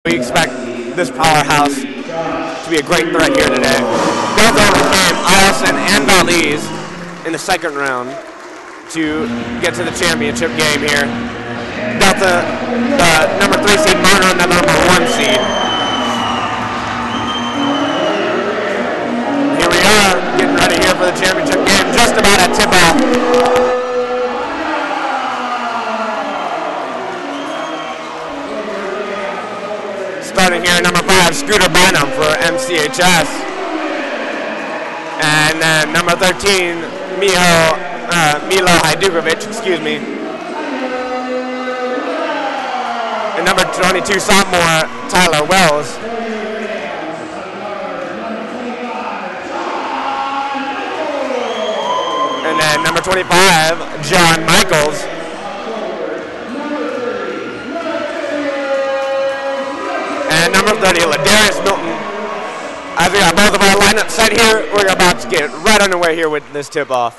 We expect this powerhouse to be a great threat here today. Delta overcame Allison and Belize in the second round to get to the championship game here. Delta, the number 3 seed, Monroe, the number 1 seed. Here we are, getting ready here for the championship game, just about at tip-off. Starting here, number 5, Scooter Bynum for MCHS. And then number 13, Milo Hajdukovic, excuse me. And number 22, sophomore, Tyler Wells. And then number 25, John Michaels. And number 30, Ladarius Milton. As we got both of our lineups set here, we're about to get right underway here with this tip-off.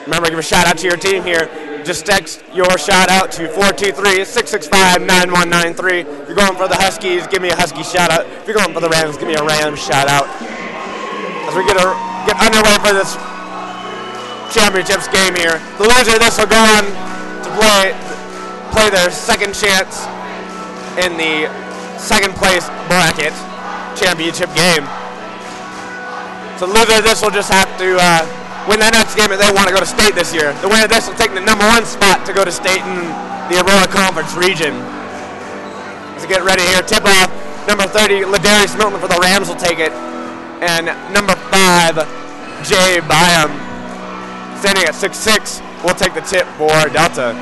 Remember, give a shout out to your team here. Just text your shout out to 423-665-9193. If you're going for the Huskies, give me a Husky shout out. If you're going for the Rams, give me a Rams shout out. As we get underway for this championships game here. The loser of this will go on to play their second chance in the second place bracket championship game. So the loser of this will just have to win that next game if they want to go to state this year. The winner of this will take the number 1 spot to go to state in the Aurora Conference region. Let's get ready here. Tip off. Number 30, Ladarius Milton for the Rams will take it. And number 5, Jay Byam, standing at 6'6", will take the tip for Delta.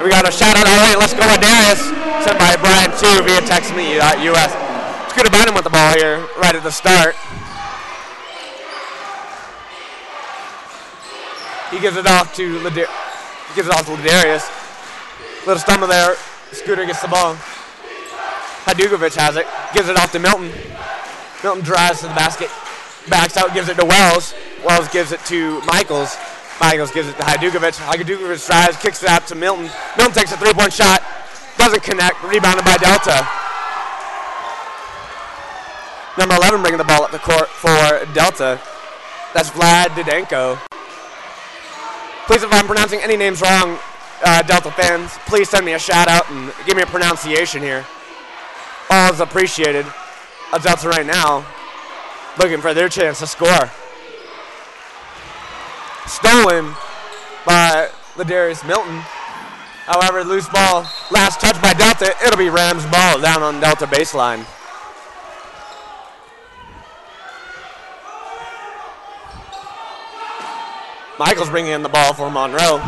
We got a shout out already. Let's go Ladarius, sent by Brian 2 via textme.us. Scooter Bynum with the ball here right at the start. He gives it off to Ladarius. Little stumble there. Scooter gets the ball. Hajdukovic has it. Gives it off to Milton. Milton drives to the basket. Backs out, gives it to Wells. Wells gives it to Michaels. Michaels gives it to Hajdukovic. Hajdukovic drives, kicks it out to Milton. Milton takes a 3-point shot. Doesn't connect. Rebounded by Delta. Number 11 bringing the ball up the court for Delta. That's Vlad Didenko. Please, if I'm pronouncing any names wrong, Delta fans, please send me a shout out and give me a pronunciation here. All is appreciated. Delta right now looking for their chance to score. Stolen by Ladarius Milton. However, loose ball, last touch by Delta. It'll be Rams ball down on Delta baseline. Michael's bringing in the ball for Monroe.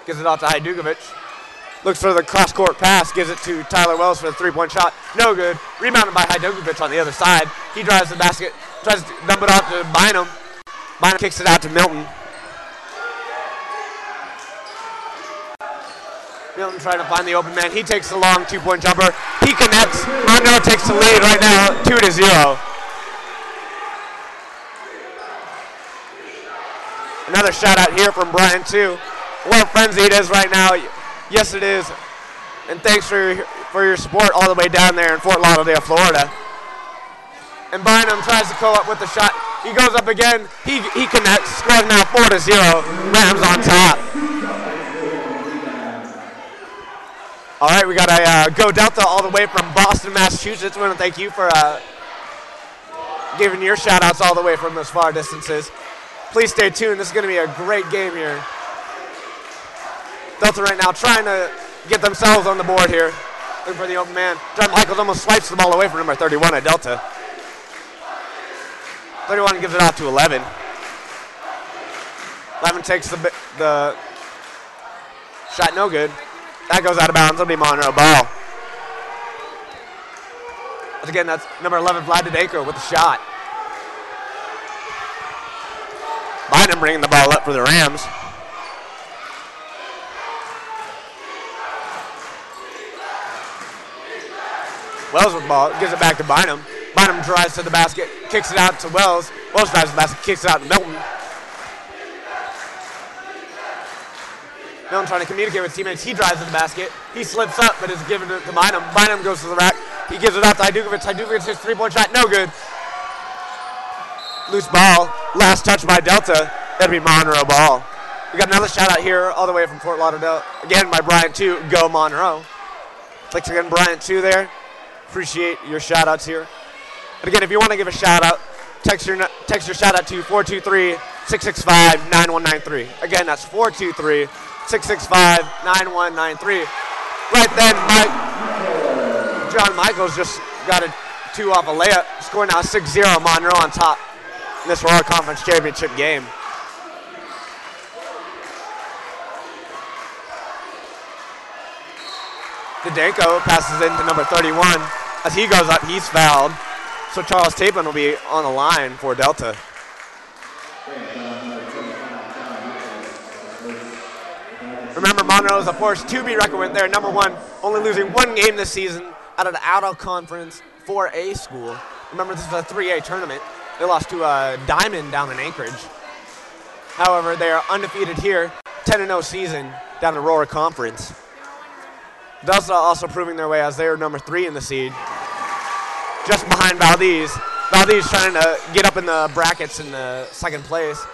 Gives it off to Hajdukovic. Looks for the cross-court pass. Gives it to Tyler Wells for the 3-point shot. No good. Rebounded by Hajdukovic on the other side. He drives the basket. Tries to dump it off to Bynum. Bynum kicks it out to Milton. Milton trying to find the open man. He takes the long 2-point jumper. He connects. Monroe takes the lead right now, 2-0. Another shout out here from Brian too. What a frenzy it is right now. Yes, it is. And thanks for your support all the way down there in Fort Lauderdale, Florida. And Bynum tries to go up with the shot. He goes up again. He connects. Scores now 4-0. Rams on top. All right, we got a Go Delta all the way from Boston, Massachusetts. We want to thank you for giving your shout outs all the way from those far distances. Please stay tuned. This is going to be a great game here. Delta right now trying to get themselves on the board here. Looking for the open man. John Michaels almost swipes the ball away from number 31 at Delta. 31 gives it off to 11. 11 takes the shot, no good. That goes out of bounds. It'll be Monroe ball. Once again, that's number 11, Vlad Didenko with the shot. Bynum bringing the ball up for the Rams. Wells with the ball, gives it back to Bynum. Bynum drives to the basket, kicks it out to Wells. Wells drives to the basket, kicks it out to Milton. Milton trying to communicate with teammates. He drives to the basket. He slips up, but is given it to Bynum. Bynum goes to the rack. He gives it out to Hajdukovic. Hajdukovic hits three-point shot. No good. Loose ball. Last touch by Delta. That'd be Monroe ball. We got another shout out here all the way from Fort Lauderdale. Again by Bryant 2. Go Monroe. Thanks again, Bryant 2 there. Appreciate your shout outs here. And again, if you want to give a shout out, text your shout out to 423-665-9193. Again, that's 423-665-9193. Right then, John Michaels just got a 2 off a layup. Score now 6-0, Monroe on top in this Aurora Conference Championship game. Didenko passes into number 31. As he goes up, he's fouled. So Charles Tapin will be on the line for Delta. Remember, Monroe is a force to be reckoned with. They're number 1, only losing 1 game this season out of the out-of-conference 4A school. Remember, this is a 3A tournament. They lost to Diamond down in Anchorage. However, they are undefeated here, 10-0 season down in Aurora Conference. Delta also proving their way as they are number 3 in the seed, just behind Valdez. Valdez trying to get up in the brackets in the second place.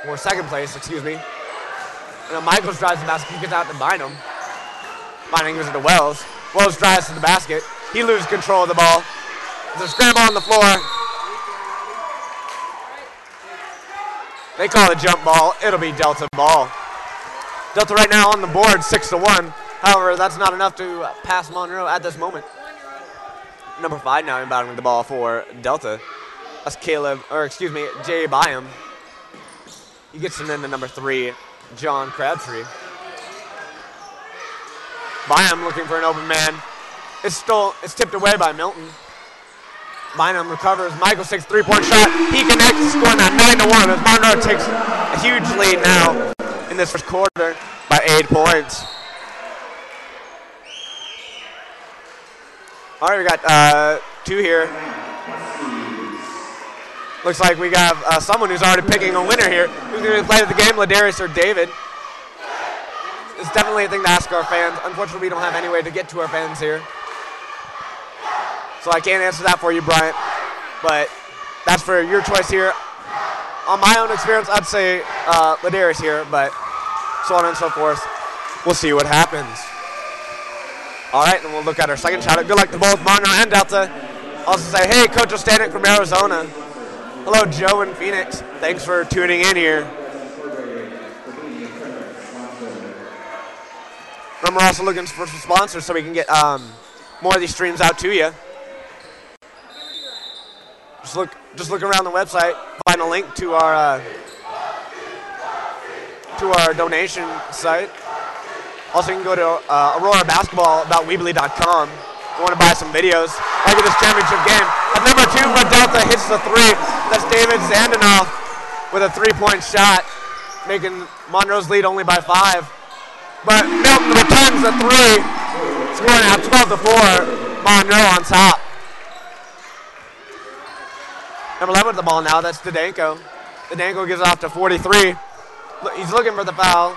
Or second place, excuse me. And then Michaels drives the basket, he gets out to Bynum. Bynum gives it to Wells. Wells drives to the basket. He loses control of the ball. There's a scramble on the floor. They call it a jump ball. It'll be Delta ball. Delta right now on the board, 6-1. However, that's not enough to pass Monroe at this moment. Number 5 now inbounding the ball for Delta. That's Jay Byam. He gets it into number 3, John Crabtree. Byam looking for an open man. It's tipped away by Milton. Bynum recovers. Michael takes 3-point shot. He connects, scoring at 9-1 as Monroe takes a huge lead now in this first quarter by 8 points. All right, we got 2 here. Looks like we have someone who's already picking a winner here. Who's going to play the game, Ladarius or David? It's definitely a thing to ask our fans. Unfortunately, we don't have any way to get to our fans here. So I can't answer that for you, Bryant. But that's for your choice here. On my own experience, I'd say Ladarius here, but so on and so forth. We'll see what happens. All right, and we'll look at our second shot. Good luck to both Monroe and Delta. Also say, hey, Coach Ostanek from Arizona. Hello, Joe in Phoenix. Thanks for tuning in here. Remember, we're also looking for some sponsors so we can get more of these streams out to you. Just look around the website, find a link to our donation site. Also, you can go to aurorabasketball.weebly.com. If you want to buy some videos. Like at this championship game. At number 2 for Delta hits the 3. That's David Zandanoff with a 3-point shot, making Monroe's lead only by 5. But Milton returns the 3, scoring out 12-4. Monroe on top. Number 11 with the ball now. That's Didenko. Didenko gives it off to 43. He's looking for the foul.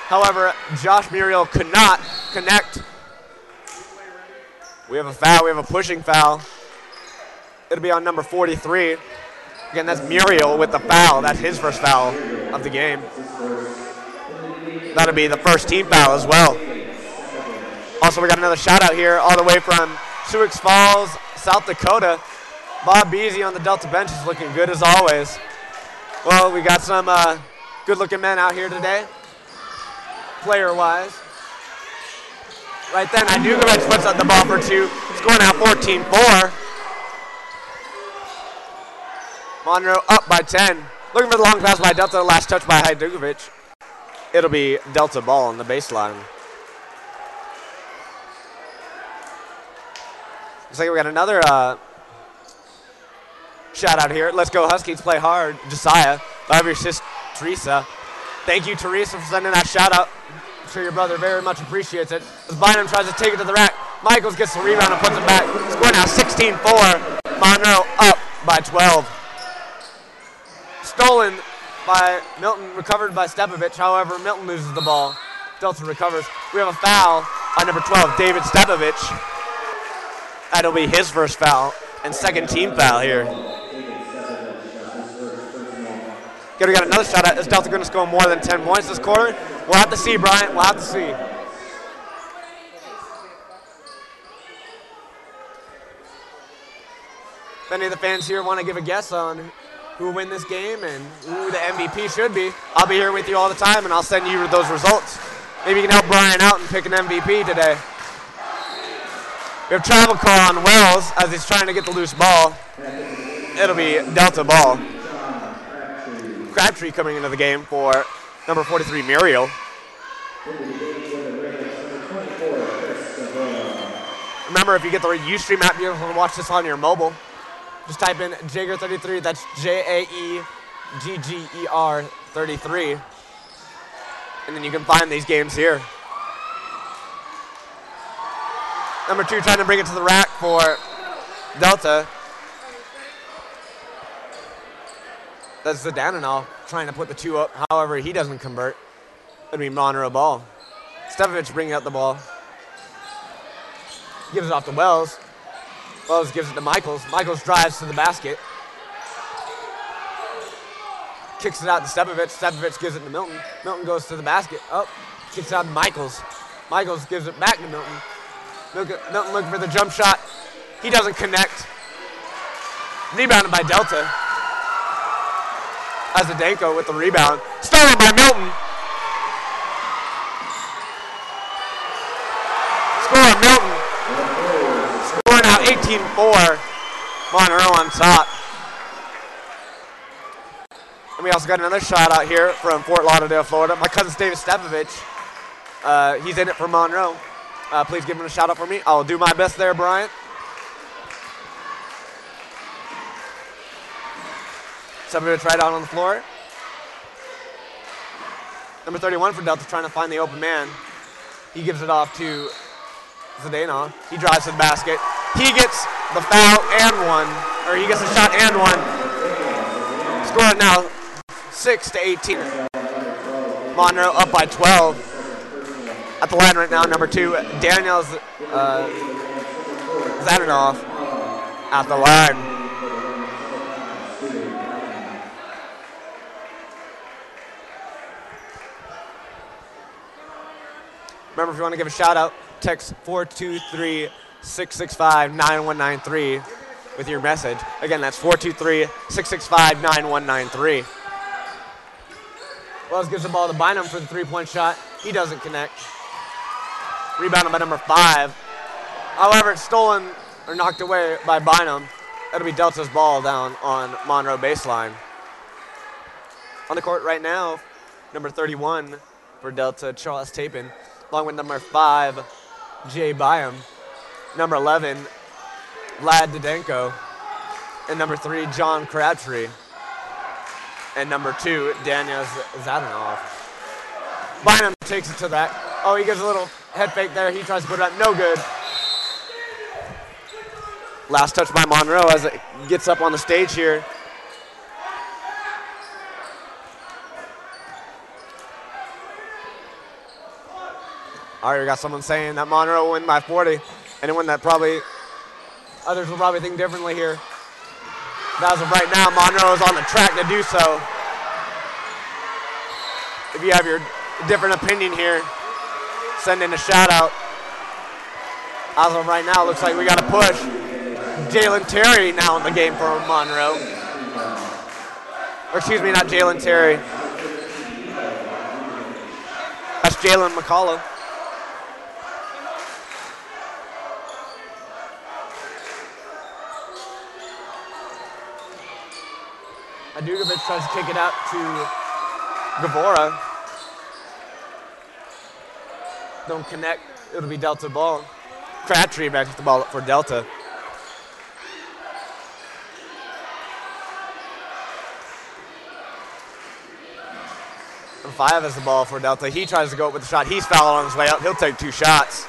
However, Josh Muriel could not connect. We have a foul. We have a pushing foul. It'll be on number 43. Again, that's Muriel with the foul. That's his first foul of the game. That'll be the first team foul as well. Also, we got another shout out here all the way from Sioux Falls, South Dakota. Bob Beasy on the Delta bench is looking good as always. Well, we got some good-looking men out here today, player-wise. Right then, Hajdukovic puts up the ball for 2, scoring out 14-4. Monroe up by 10. Looking for the long pass by Delta, last touch by Hajdukovic. It'll be Delta ball on the baseline. Looks like we got another shout out here. Let's go Huskies, play hard. Josiah, love your sister Teresa. Thank you, Teresa, for sending that shout out. I'm sure your brother very much appreciates it. As Bynum tries to take it to the rack, Michaels gets the rebound and puts it back. Score now 16-4. Monroe up by 12. Stolen by Milton, recovered by Stepovich. However, Milton loses the ball. Delta recovers. We have a foul on number 12, David Stepovich. That'll be his first foul and second team foul here. We got another shot at. Is Delta going to score more than 10 points this quarter? We'll have to see, Bryant. We'll have to see. If any of the fans here want to give a guess on who will win this game and who the MVP should be, I'll be here with you all the time, and I'll send you those results. Maybe you can help Brian out and pick an MVP today. We have travel call on Wells as he's trying to get the loose ball. It'll be Delta ball. Crabtree coming into the game for number 43, Muriel. Remember, if you get the Ustream app, you're able to watch this on your mobile. Just type in Jaeger33, that's Jaegger 33. And then you can find these games here. Number 2 trying to bring it to the rack for Delta. That's Zdanov trying to put the 2 up. However, he doesn't convert. It'll be Monroe ball. Stepovich bringing up the ball. Gives it off to Wells. Wells gives it to Michaels. Michaels drives to the basket. Kicks it out to Stepovich. Stepovich gives it to Milton. Milton goes to the basket. Oh, kicks it out to Michaels. Michaels gives it back to Milton. Milton looking for the jump shot. He doesn't connect. Rebounded by Delta. Azadenko with the rebound. Stolen by Milton. Score Milton. Score now 18-4. Monroe on top. And we also got another shot out here from Fort Lauderdale, Florida. My cousin David Stepovich. He's in it for Monroe. Please give him a shout out for me. I'll do my best there, Bryant. Stepovich right out on the floor. Number 31 for Delta trying to find the open man. He gives it off to Zdanov. He drives to the basket. He gets the foul and one, or he gets a shot and one. Score now 6-18. Monroe up by 12. At the line right now, number 2, Daniel Zdanov at the line. Remember, if you want to give a shout out, text 423-665-9193 with your message. Again, that's 423-665-9193. Wells gives the ball to Bynum for the 3-point shot. He doesn't connect. Rebounded by number 5. However, it's stolen or knocked away by Bynum. That'll be Delta's ball down on Monroe baseline. On the court right now, number 31 for Delta, Charles Tapin, along with number 5, Jay Byam, number 11, Vlad Didenko, and number 3, John Crabtree, and number 2, Daniel Zdanov. Bynum takes it to the rack. Oh, he gives a little head fake there. He tries to put it up. No good. Last touch by Monroe as it gets up on the stage here. All right, we got someone saying that Monroe will win by 40. Anyone that others will probably think differently here. But as of right now, Monroe is on the track to do so. If you have your different opinion here, send in a shout out. As of right now, it looks like we got to push. Jalen Terry now in the game for Monroe. Or excuse me, not Jalen Terry. That's Jalen McCullough. Adugovic tries to kick it out to Gavora. Don't connect. It'll be Delta ball. Crabtree back with the ball up for Delta. Number 5 has the ball for Delta. He tries to go up with the shot. He's fouled on his way up. He'll take 2 shots.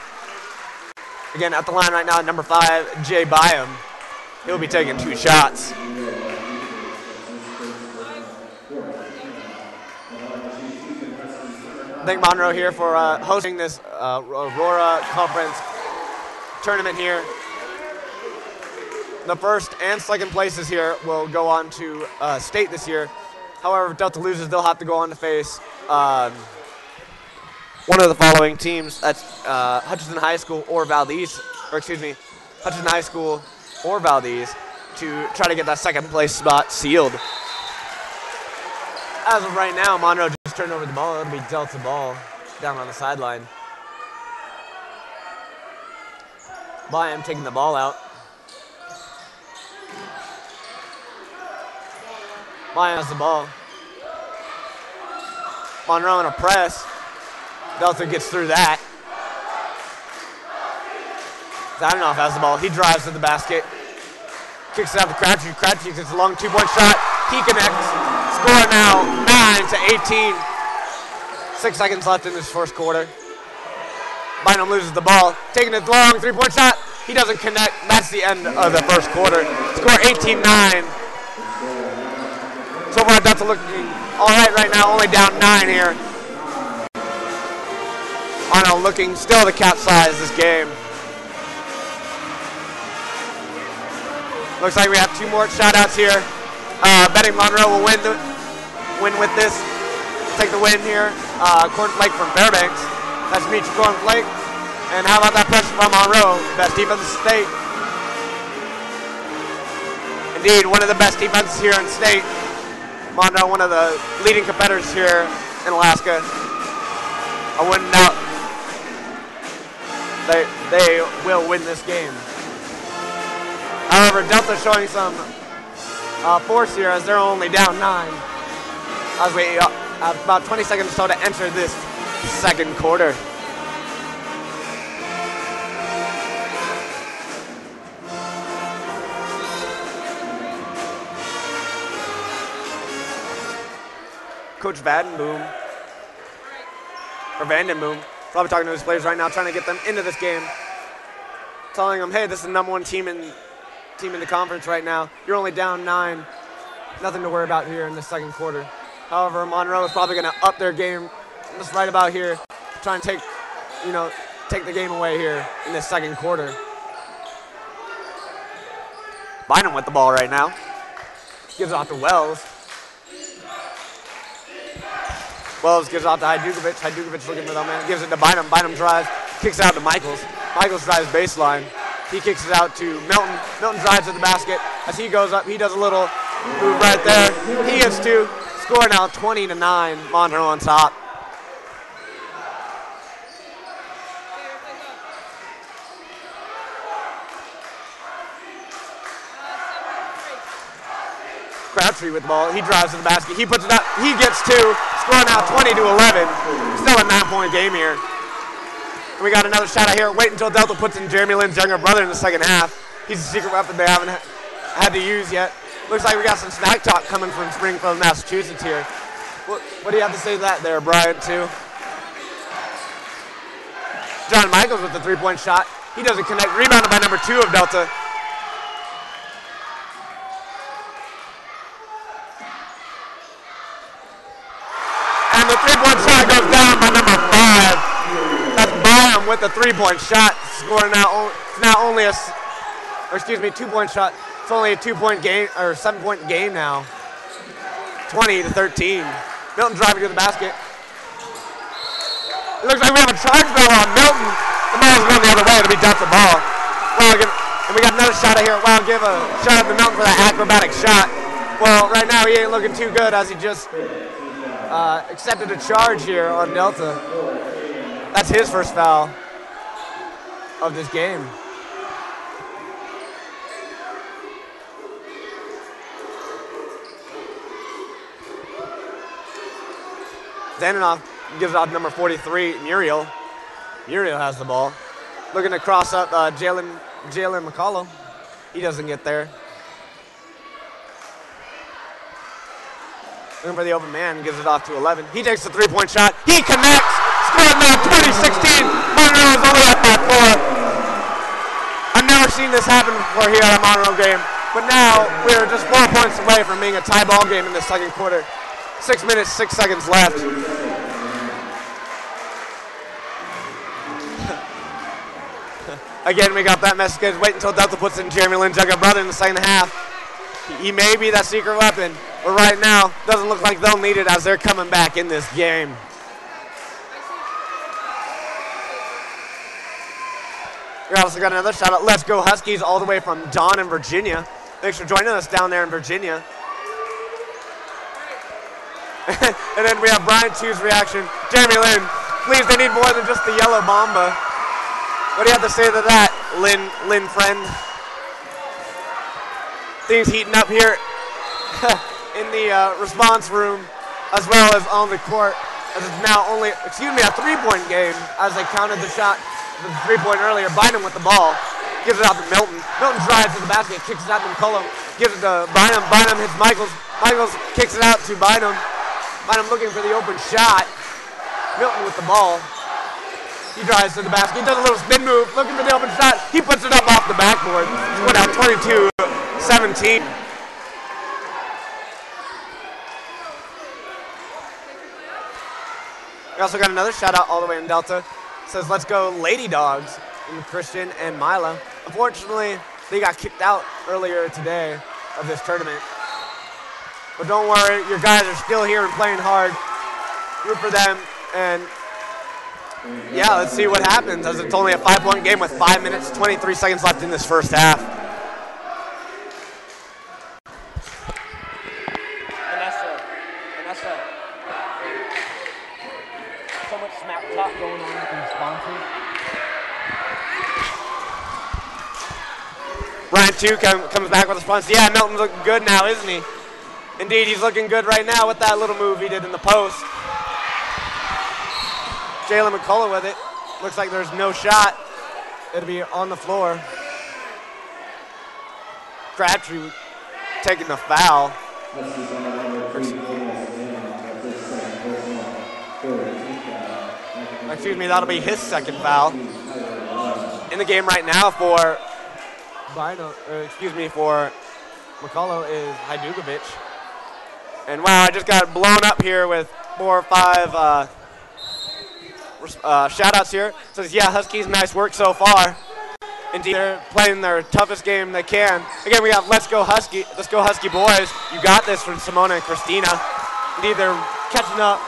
Again, at the line right now, number 5, Jay Byam. He'll be taking 2 shots. Thank Monroe here for hosting this Aurora Conference tournament here. The first and second places here will go on to state this year. However, if Delta loses, they'll have to go on to face one of the following teams. That's Hutchinson High School or Valdez, or excuse me, Hutchinson High School or Valdez to try to get that second place spot sealed. As of right now, Monroe just turned over the ball. It'll be Delta ball down on the sideline. Byam taking the ball out. Byam has the ball. Monroe in a press. Delta gets through that. Zadanoff has the ball. He drives to the basket. Kicks it out to Crabtree. Crabtree gets a long 2-point shot. He connects. Score now 9-18. 6 seconds left in this first quarter. Bynum loses the ball. Taking a long 3-point shot. He doesn't connect. That's the end of the first quarter. Score 18-9. So far, Delta looking all right now. Only down 9 here. Arnold looking still to capsize this game. Looks like we have 2 more shout-outs here. Betting Monroe will win with this. Take the win here. Cornflake from Fairbanks. Nice to meet you, Cornflake. And how about that pressure from Monroe? Best defense in the state. Indeed, one of the best defenses here in state. Monroe, one of the leading competitors here in Alaska. I wouldn't doubt they will win this game. However, Delta showing some force here as they're only down 9. As we have about 20 seconds or so to enter this second quarter. Coach Vandenboom, probably talking to his players right now, trying to get them into this game. Telling them, hey, this is the #1 team in the conference right now. You're only down 9. Nothing to worry about here in the second quarter. However, Monroe is probably going to up their game just right about here, try and take the game away here in this second quarter. Bynum with the ball right now. Gives it off to Wells. Wells gives it off to Hajdukovic. Hajdukovic looking for that man. Gives it to Bynum. Bynum drives. Kicks it out to Michaels. Michaels drives baseline. He kicks it out to Milton. Milton drives to the basket. As he goes up, he does a little move right there. He gets 2. Score now 20-9. Monroe on top. Crabtree with the ball. He drives to the basket. He puts it up. He gets 2. Score now 20-11. Still a 9-point game here. And we got another shot out here. Wait until Delta puts in Jeremy Lynn's younger brother in the second half. He's a secret weapon they haven't had to use yet. Looks like we got some smack talk coming from Springfield, Massachusetts here. What do you have to say to that there, Brian, too? John Michaels with the 3-point shot. He doesn't connect. Rebounded by number 2 of Delta. And the 3-point shot goes down by number 5. That's Byam with the 3-point shot. Scoring now only a 2-point shot. It's only a 2-point game or 7-point game now. 20-13. Milton driving to the basket. It looks like we have a charge foul on Milton. The ball's going the other way. It'll be Delta ball. And we got another shot out here. Wow, give a shout out to Milton for that acrobatic shot. Well, right now he ain't looking too good as he just accepted a charge here on Delta. That's his first foul of this game. Zandanoff gives it off number 43, Muriel. Muriel has the ball. Looking to cross up Jalen McCullough. He doesn't get there. Looking for the open man, gives it off to 11. He takes the three-point shot. He connects. Scored now 2016. Monroe is only up by 4. I've never seen this happen before here at a Monroe game. But now we're just 4 points away from being a tie ball game in the second quarter. 6 minutes, 6 seconds left. Again, we got that message. Wait until Delta puts in Jeremy Lynn's younger brother in the second half. He may be that secret weapon, but right now, doesn't look like they'll need it as they're coming back in this game. We also got another shout out. Let's go Huskies all the way from Dawn in Virginia. Thanks for joining us down there in Virginia. And then we have Brian 2's reaction. Jeremy Lynn, please, they need more than just the yellow Mamba. What do you have to say to that, Lynn friend? Things heating up here in the response room as well as on the court. As it's now only, a 3-point game as they counted the shot, the 3-point earlier. Bynum with the ball. Gives it out to Milton. Milton drives to the basket, kicks it out to McCullough. Gives it to Bynum. Bynum hits Michaels. Michaels kicks it out to Bynum. Bynum looking for the open shot. Milton with the ball. He drives to the basket. He does a little spin move, looking for the open shot. He puts it up off the backboard. Scored out 22-17. We also got another shout out all the way in Delta. It says, let's go Lady Dogs in Christian and Mila. Unfortunately, they got kicked out earlier today of this tournament. But don't worry, your guys are still here and playing hard. Root for them. And yeah, let's see what happens as it's only a 5-point game with 5 minutes, 23 seconds left in this first half. Vanessa. So much smack talk going on with these sponsors. Ryan 2 comes back with a sponsor. Yeah, Milton's looking good now, isn't he? Indeed, he's looking good right now with that little move he did in the post. Jalen McCullough with it. Looks like there's no shot. It'll be on the floor. Crabtree taking the foul. Excuse me, that'll be his second foul. In the game right now for for McCullough is Hajdukovic. And wow, I just got blown up here with 4 or 5 shout outs here. It says, yeah, Huskies, nice work so far. Indeed, they're playing their toughest game they can. Again, we have Let's Go Husky boys. You got this from Simona and Christina. Indeed, they're catching up.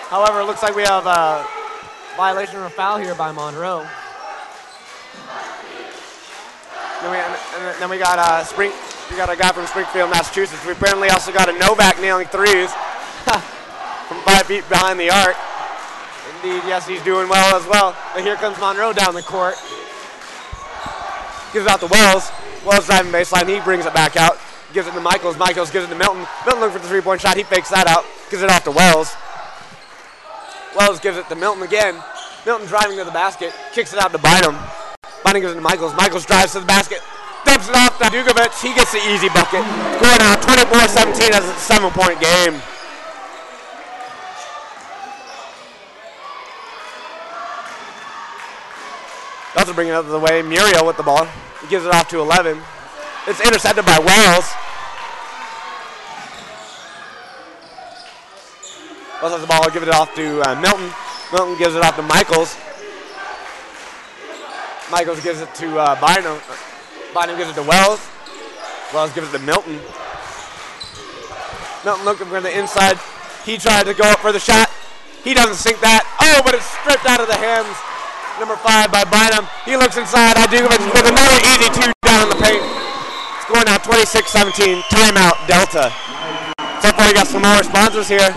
However, it looks like we have a violation of a foul here by Monroe. Then we got we got a guy from Springfield, Massachusetts. We apparently also got a Novak nailing threes from 5 feet behind the arc. Indeed, yes, he's doing well as well. But here comes Monroe down the court. Gives it out to Wells. Wells driving baseline. He brings it back out. Gives it to Michaels. Michaels gives it to Milton. Milton looking for the 3-point shot. He fakes that out. Gives it off to Wells. Wells gives it to Milton again. Milton driving to the basket. Kicks it out to Bynum. Bynum gives it to Michaels. Michaels drives to the basket. Dumps it off to Dugovic. He gets the easy bucket. Scoring out 24-17 as it's a 7-point game. Also bringing it out of the way, Muriel with the ball. He gives it off to 11. It's intercepted by Wells. Wells has the ball, give it off to Milton. Milton gives it off to Michaels. Michaels gives it to Bynum. Bynum gives it to Wells. Wells gives it to Milton. Milton looking for the inside. He tried to go up for the shot. He doesn't sink that. Oh, but it's stripped out of the hands. Number 5 by Bynum. He looks inside. Hajdukovic with another easy 2 down in the paint. Scoring out 26-17. Timeout, Delta. So far, we got some more sponsors here.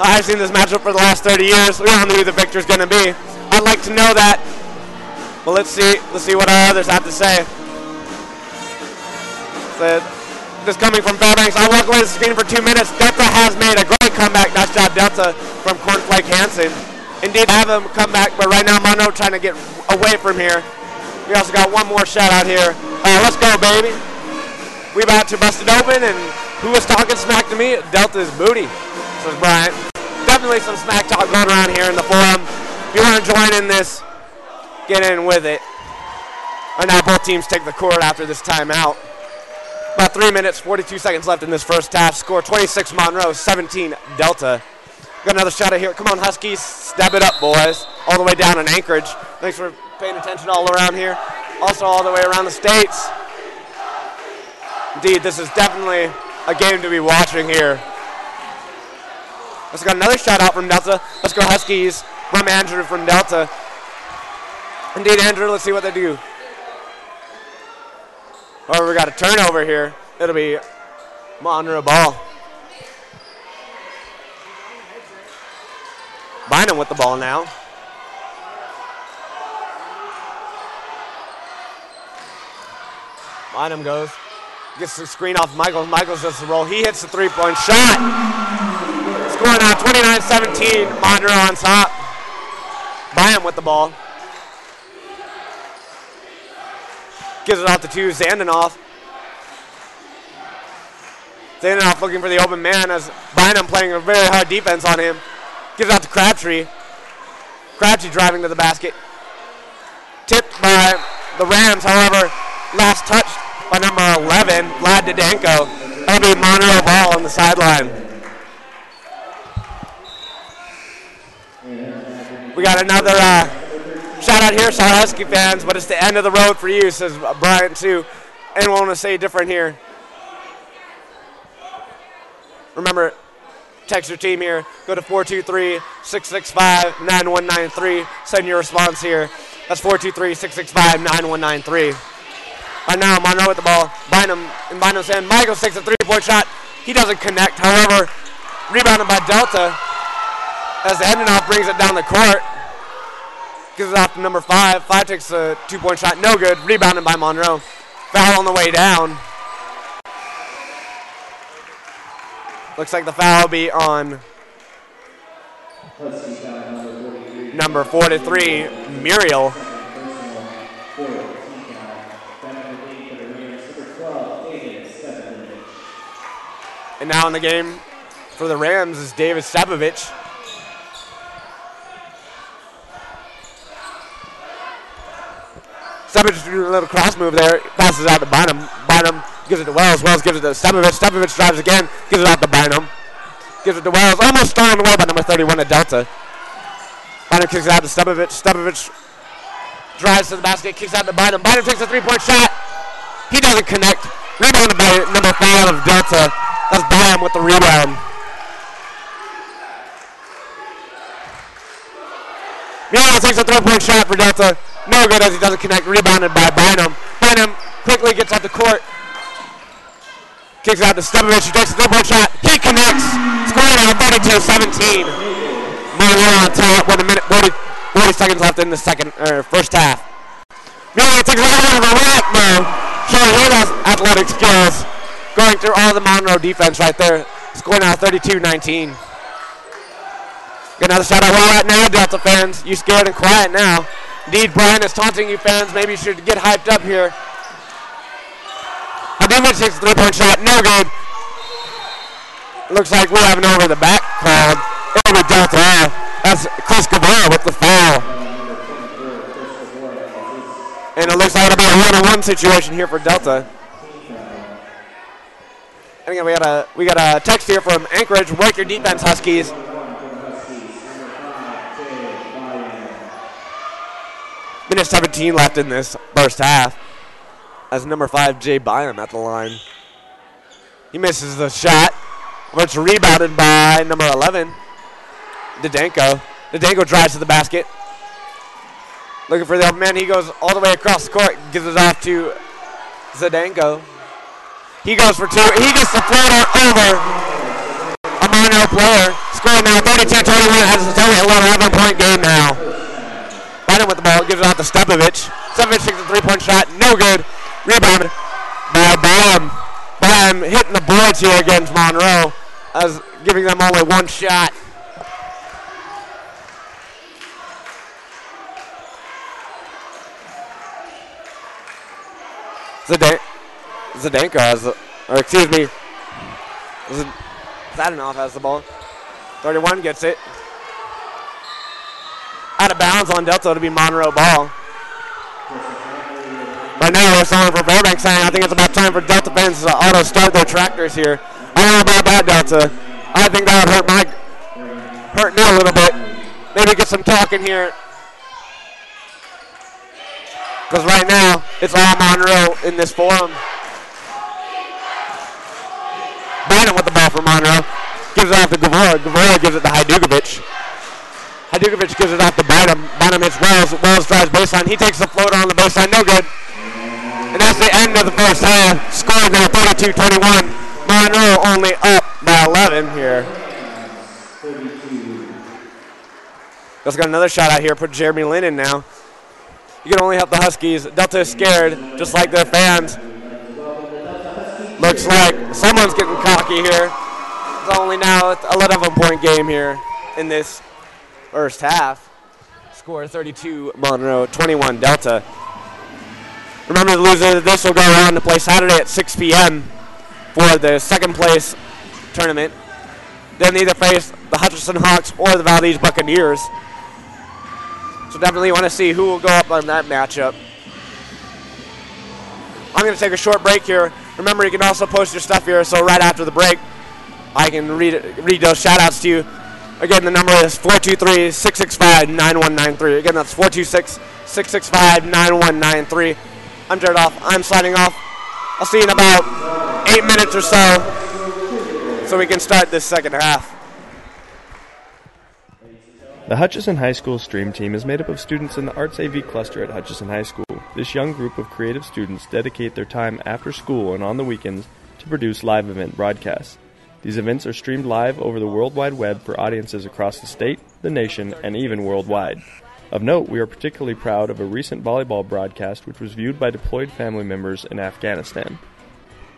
I've seen this matchup for the last 30 years. We don't know who the victor's going to be. I'd like to know that. But let's see what our others have to say. So, this coming from Fairbanks. I'll walk away the screen for 2 minutes. Delta has made a great comeback. Nice job, Delta, from Cornflake Hansen. Indeed, have him come back, but right now Monroe trying to get away from here. We also got one more shout out here. Let's go, baby. We about to bust it open and Who was talking smack to me? Delta's booty, says Bryant. Definitely some smack talk going around here in the forum. If you want to join in this, get in with it. Right now, both teams take the court after this timeout. About 3 minutes, 42 seconds left in this first half. Score 26 Monroe, 17 Delta. Got another shot out here. Come on, Huskies. Step it up, boys. All the way down in Anchorage. Thanks for paying attention all around here. Also all the way around the states. Indeed, this is definitely a game to be watching here. Let's got another shout out from Delta. Let's go Huskies from Andrew from Delta. Indeed, Andrew, let's see what they do. Oh, we got a turnover here. It'll be Monroe ball. Bynum with the ball now. Bynum goes. Gets the screen off Michaels. Michaels does the roll. He hits the three-point shot. Score now 29-17. Monroe on top. Bynum with the ball. Gives it off to two, Zandanoff. Zandanoff looking for the open man as Bynum playing a very hard defense on him. Gives it out to Crabtree. Crabtree driving to the basket. Tipped by the Rams, however, last touched by number 11, Vlad Didenko. That'll be Monroe ball on the sideline. We got another shout out here, sorry Husky fans, but it's the end of the road for you, says Bryant too. Anyone want to say different here? Remember, text your team here. Go to 423-665-9193. Send your response here. That's 423-665-9193. Right now, Monroe with the ball. Bynum in Bynum's hand. Michaels takes a three-point shot. He doesn't connect. However, rebounded by Delta as Endenoff brings it down the court. Gives it off to number 5. 5 takes a two-point shot. No good. Rebounded by Monroe. Foul on the way down. Looks like the foul will be on number 43, Muriel. And now in the game for the Rams is David Stepovich. Stepovich doing a little cross move there. Passes out to Bynum. Bynum gives it to Wells. Wells gives it to Stepovich. Stepovich drives again. Gives it out to Bynum. Gives it to Wells. Almost stolen away by number 31 at Delta. Bynum kicks it out to Stepovich. Stepovich drives to the basket. Kicks out to Bynum. Bynum takes a three-point shot. He doesn't connect. Rebounded by number 5 of Delta. That's Bynum with the rebound. Muriel takes a three-point shot for Delta. No good as he doesn't connect. Rebounded by Bynum. Bynum quickly gets off the court. Kicks out to Stepovich. He takes a three-point shot. He connects. Scoring out 32-17. Monroe on top. 1 minute, 40 seconds left in the first half. Muriel takes a little bit of a rack move. Showing his athletic skills. Going through all the Monroe defense right there. Scoring out 32-19. Got another shot out where we're at now, Delta fans. You scared and quiet now. Indeed, Brian is taunting you fans. Maybe you should get hyped up here. Hadimich takes a three-point shot. No good. Looks like we have an over the back called. It'll be Delta. That's Chris Guevara with the foul. And it looks like it'll be a one-on-one situation here for Delta. And again, we got a text here from Anchorage. Work your defense, Huskies. Minute 17 left in this first half. As number 5, Jay Bynum at the line. He misses the shot, but it's rebounded by number 11, Didenko. Didenko drives to the basket. Looking for the open man. He goes all the way across the court, gives it off to Zdenko. He goes for 2. He gets the floater over a Monroe player. Scoring now 32-21. Has a total 11-point game now. Bynum with the ball, gives it out to Stepovich. Stepovich takes a three-point shot, no good. Rebounded by Bynum. Bynum hitting the boards here against Monroe, as giving them only one shot. Zdenko has, or excuse me, Sadanoff has the ball. 31 gets it. Out of bounds on Delta to be Monroe ball. Right now we're selling for Fairbanks saying I think it's about time for Delta fans to auto start their tractors here. I don't know about that, Delta. I think that would hurt me a little bit. Maybe get some talking here. Because right now it's all Monroe in this forum. Bynum with the ball for Monroe. Gives it off to Gavora. Gavora gives it to Hajdukovic. Hajdukovic gives it off to Bynum. Bynum hits Wells. Wells drives baseline. He takes the floater on the baseline. No good. And that's the end of the first half. Score now 32-21. Monroe only up by 11 here. Let's got another shot out here. Put Jeremy Lynn in now. You can only help the Huskies. Delta is scared, just like their fans. Looks like someone's getting cocky here. It's only now an 11-point game here in this first half. Score 32 Monroe, 21 Delta. Remember, the loser of this will go on to play Saturday at 6 p.m. for the second place tournament. Then either face the Hutchinson Hawks or the Valdez Buccaneers. So definitely want to see who will go up on that matchup. I'm going to take a short break here. Remember, you can also post your stuff here, so right after the break, I can read those shout-outs to you. Again, the number is 423-665-9193. Again, that's 426-665-9193. I'm Jared Off. I'm signing off. I'll see you in about 8 minutes or so we can start this second half. The Hutchinson High School Stream Team is made up of students in the Arts AV cluster at Hutchinson High School. This young group of creative students dedicate their time after school and on the weekends to produce live event broadcasts. These events are streamed live over the World Wide Web for audiences across the state, the nation, and even worldwide. Of note, we are particularly proud of a recent volleyball broadcast which was viewed by deployed family members in Afghanistan.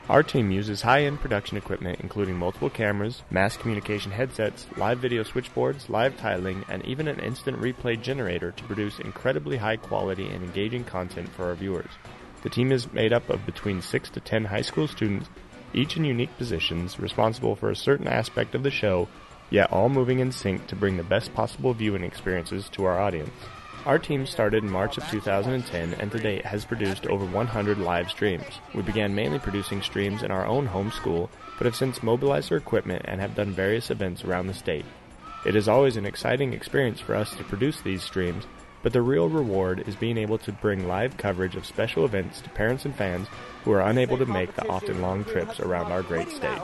Our team uses high-end production equipment including multiple cameras, mass communication headsets, live video switchboards, live tiling, and even an instant replay generator to produce incredibly high-quality and engaging content for our viewers. The team is made up of between 6 to 10 high school students, each in unique positions, responsible for a certain aspect of the show, yet all moving in sync to bring the best possible viewing experiences to our audience. Our team started in March of 2010 and to date has produced over 100 live streams. We began mainly producing streams in our own home school, but have since mobilized our equipment and have done various events around the state. It is always an exciting experience for us to produce these streams, but the real reward is being able to bring live coverage of special events to parents and fans who are unable to make the often long trips around our great state.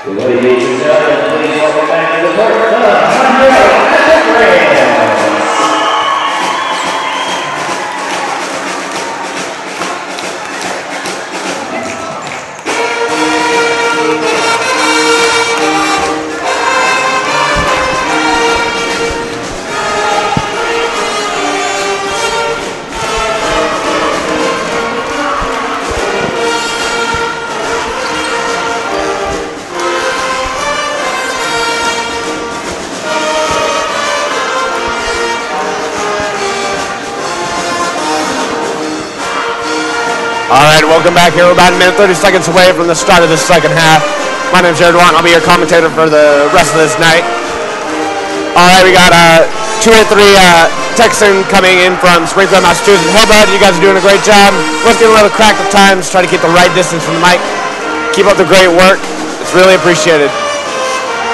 Ladies and gentlemen, please welcome back to the court, the 100 Rams. All right, welcome back here. We're about a minute, 30 seconds away from the start of the second half. My name's Jared Watt, and I'll be your commentator for the rest of this night. All right, we got 283 Texan coming in from Springfield, Massachusetts. Hey, bud, you guys are doing a great job. Let's get a little crack of times. Try to keep the right distance from the mic. Keep up the great work. It's really appreciated.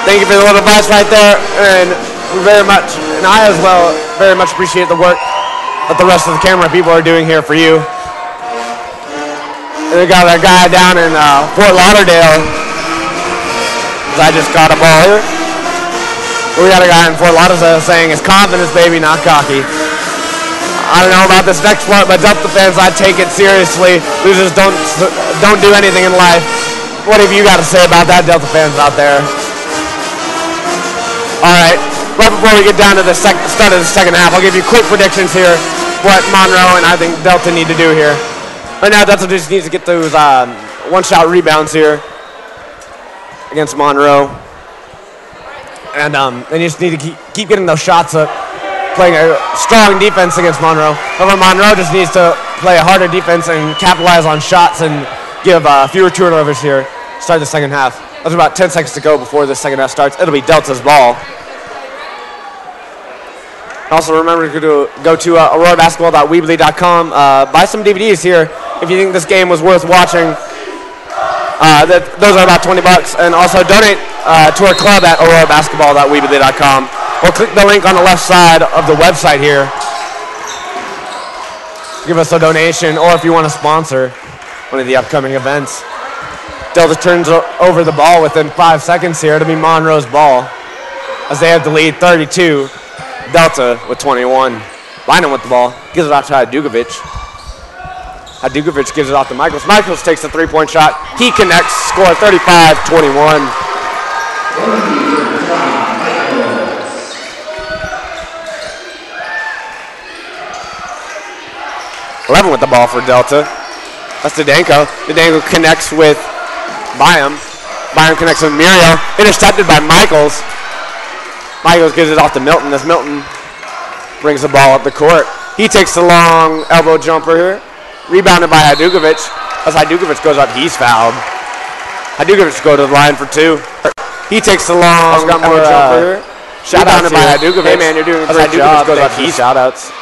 Thank you for the little advice right there, and we very much, and I as well, very much appreciate the work that the rest of the camera people are doing here for you. And we got a guy down in Fort Lauderdale. I just got a ball here. We got a guy in Fort Lauderdale saying it's confidence, baby, not cocky. I don't know about this next part, but Delta fans, I take it seriously. Losers don't do anything in life. What have you got to say about that, Delta fans out there? All right, right before we get down to the start of the second half, I'll give you quick predictions here. What Monroe and I think Delta need to do here. Right now, Delta just needs to get those one-shot rebounds here against Monroe. And they just need to keep getting those shots up, playing a strong defense against Monroe. However, Monroe just needs to play a harder defense and capitalize on shots and give fewer turnovers here. Start the second half. There's about 10 seconds to go before the second half starts. It'll be Delta's ball. Also, remember to go to aurorabasketball.weebly.com. Buy some DVDs here if you think this game was worth watching. Those are about $20. And also donate to our club at aurorabasketball.weebly.com. Or click the link on the left side of the website here. Give us a donation, or if you want to sponsor one of the upcoming events. Delta turns over the ball within 5 seconds here. It'll be Monroe's ball as they have the lead 32. Delta with 21. Bynum with the ball. Gives it off to Hadugovic. Hadugovic gives it off to Michaels. Michaels takes a three-point shot. He connects. Score 35-21. 11 with the ball for Delta. That's Didenko. Didenko connects with Byam. Byam connects with Muriel. Intercepted by Michaels. Michaels gives it off to Milton as Milton brings the ball up the court. He takes the long elbow jumper here. Rebounded by Hadugovic. As Hadugovic goes up, he's fouled. Hadugovic goes to the line for two. He takes the long elbow jumper here. Rebounded by Hadugovic. Hey man, you're doing a great job. Goes up, he's shout-outs.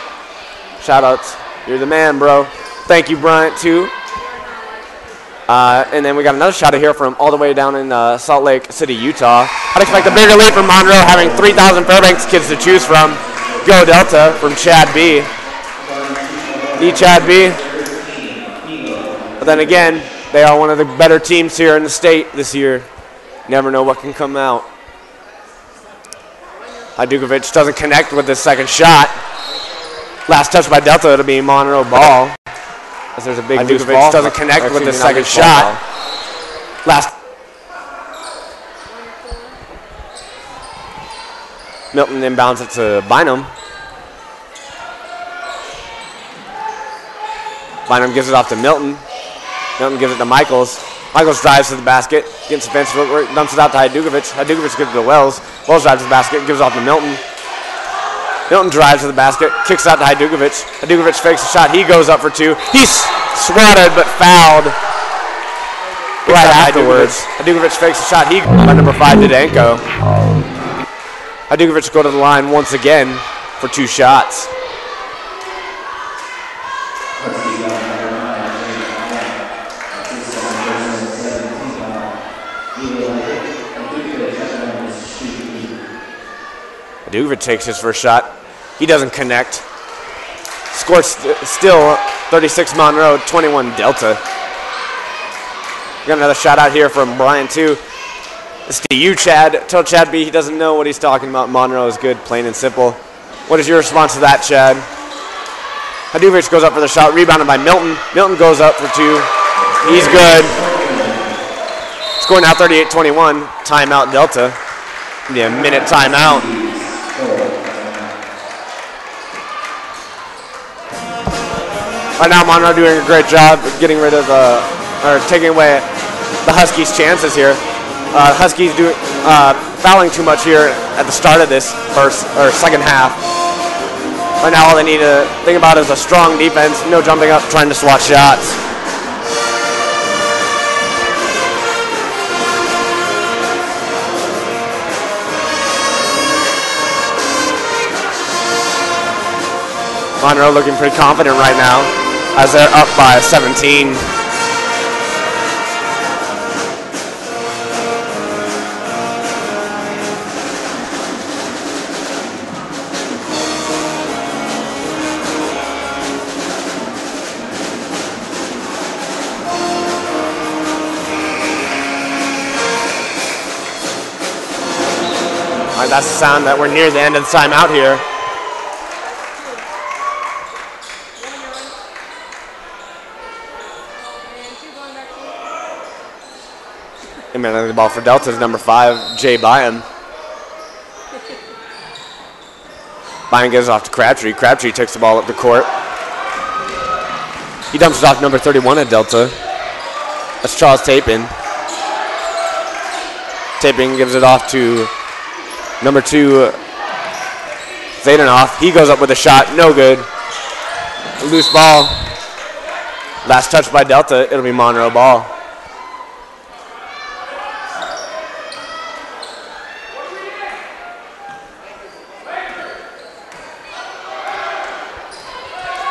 Shout-outs. You're the man, bro. Thank you, Bryant, too. And then we got another shot here from all the way down in Salt Lake City, Utah. I'd expect a bigger lead from Monroe, having 3,000 Fairbanks kids to choose from. Go Delta from Chad B. Chad B. But then again, they are one of the better teams here in the state this year. Never know what can come out. Hadugovic doesn't connect with his second shot. Last touch by Delta, it'll be Monroe ball. As there's a big loose ball. Doesn't connect with the second shot. Last. Milton inbounds it to Bynum. Bynum gives it off to Milton. Milton gives it to Michaels. Michaels drives to the basket, gets defensive footwork, dumps it out to Hadugovic. Hadugovic gives it to Wells. Wells drives to the basket, gives it off to Milton. Milton drives to the basket, kicks out to Hadugovic. Hadugovic fakes a shot. He goes up for two. He's swatted but fouled right afterwards. Hadugovic fakes a shot. He by number 5, Didenko. Hadugovic go to the line once again for two shots. Hadugovic takes his first shot. He doesn't connect. Scores still 36 Monroe, 21 Delta. We got another shot out here from Brian too. It's to you, Chad. Tell Chad B he doesn't know what he's talking about. Monroe is good, plain and simple. What is your response to that, Chad? Hadugovic goes up for the shot, rebounded by Milton. Milton goes up for two. He's good. Score now 38-21. Timeout Delta. Be a minute timeout. Right now, Monroe doing a great job of getting rid of, or taking away the Huskies' chances here. Huskies doing fouling too much here at the start of this second half. Right now, all they need to think about is a strong defense, no jumping up, trying to swat shots. Monroe looking pretty confident right now as they're up by 17. All right, that's the sound that we're near the end of the timeout here. Manning the ball for Delta is number 5, Jay Byam. Byam gives it off to Crabtree. Crabtree takes the ball up the court. He dumps it off number 31 at Delta. That's Charles Tapin. Tapin gives it off to Number 2, Zadanoff. He goes up with a shot. No good. A loose ball. Last touch by Delta. It'll be Monroe ball.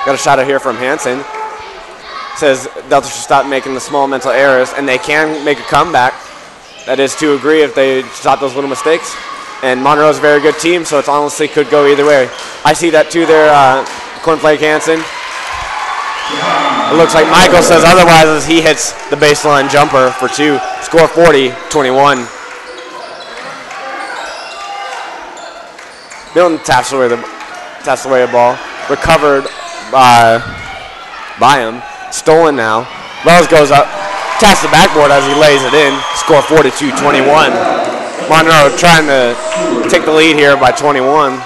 Got a shot out here from Hansen. Says Delta should stop making the small mental errors, and they can make a comeback. That is to agree if they stop those little mistakes. And Monroe's a very good team, so it honestly could go either way. I see that too there, Cornflake Hansen. It looks like Michael says otherwise as he hits the baseline jumper for 2. Score 40-21. Milton taps away a ball. Recovered by him. Stolen now. Wells goes up. Taps the backboard as he lays it in. Score 42-21. Monroe trying to take the lead here by 21.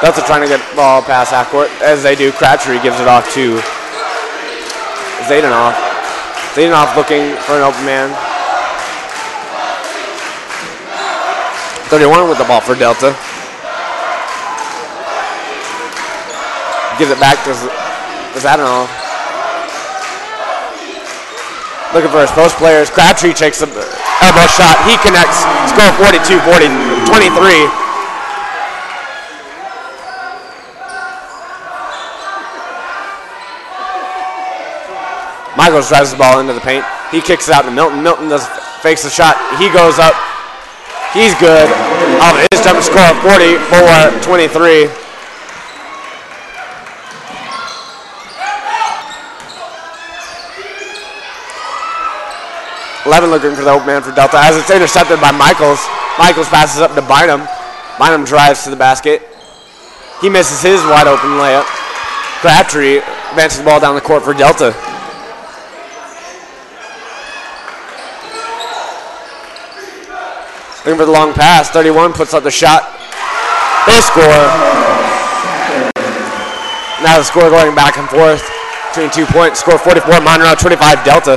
Delta trying to get the ball past half court. As they do, Crabtree gives it off to Zadanoff. Zadanoff looking for an open man. 31 with the ball for Delta. Gives it back to Zadanoff. Looking for his post players. Crabtree takes the elbow shot. He connects. Score 42-23. Michaels drives the ball into the paint. He kicks it out to Milton. Milton fakes the shot. He goes up. He's good. Off his jumper, score 44-23. Levin looking for the open man for Delta as it's intercepted by Michaels. Michaels passes up to Bynum. Bynum drives to the basket. He misses his wide open layup. Crabtree advances the ball down the court for Delta. Looking for the long pass. 31 puts up the shot. They score. Now the score going back and forth between 2 points. Score 44, Monroe 25, Delta.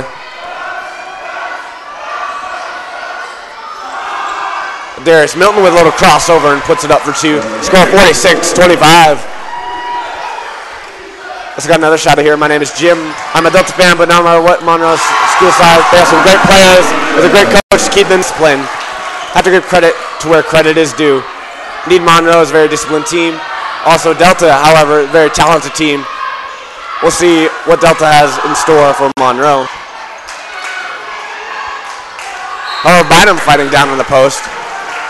Darius Milton with a little crossover and puts it up for 2. Score 46-25. Let's got another shot here. My name is Jim. I'm a Delta fan, but no matter what, Monroe's school side, they have some great players with a great coach to keep them disciplined. Have to give credit to where credit is due. Indeed, Monroe is a very disciplined team. Also, Delta, however, a very talented team. We'll see what Delta has in store for Monroe. However, Bynum fighting down on the post.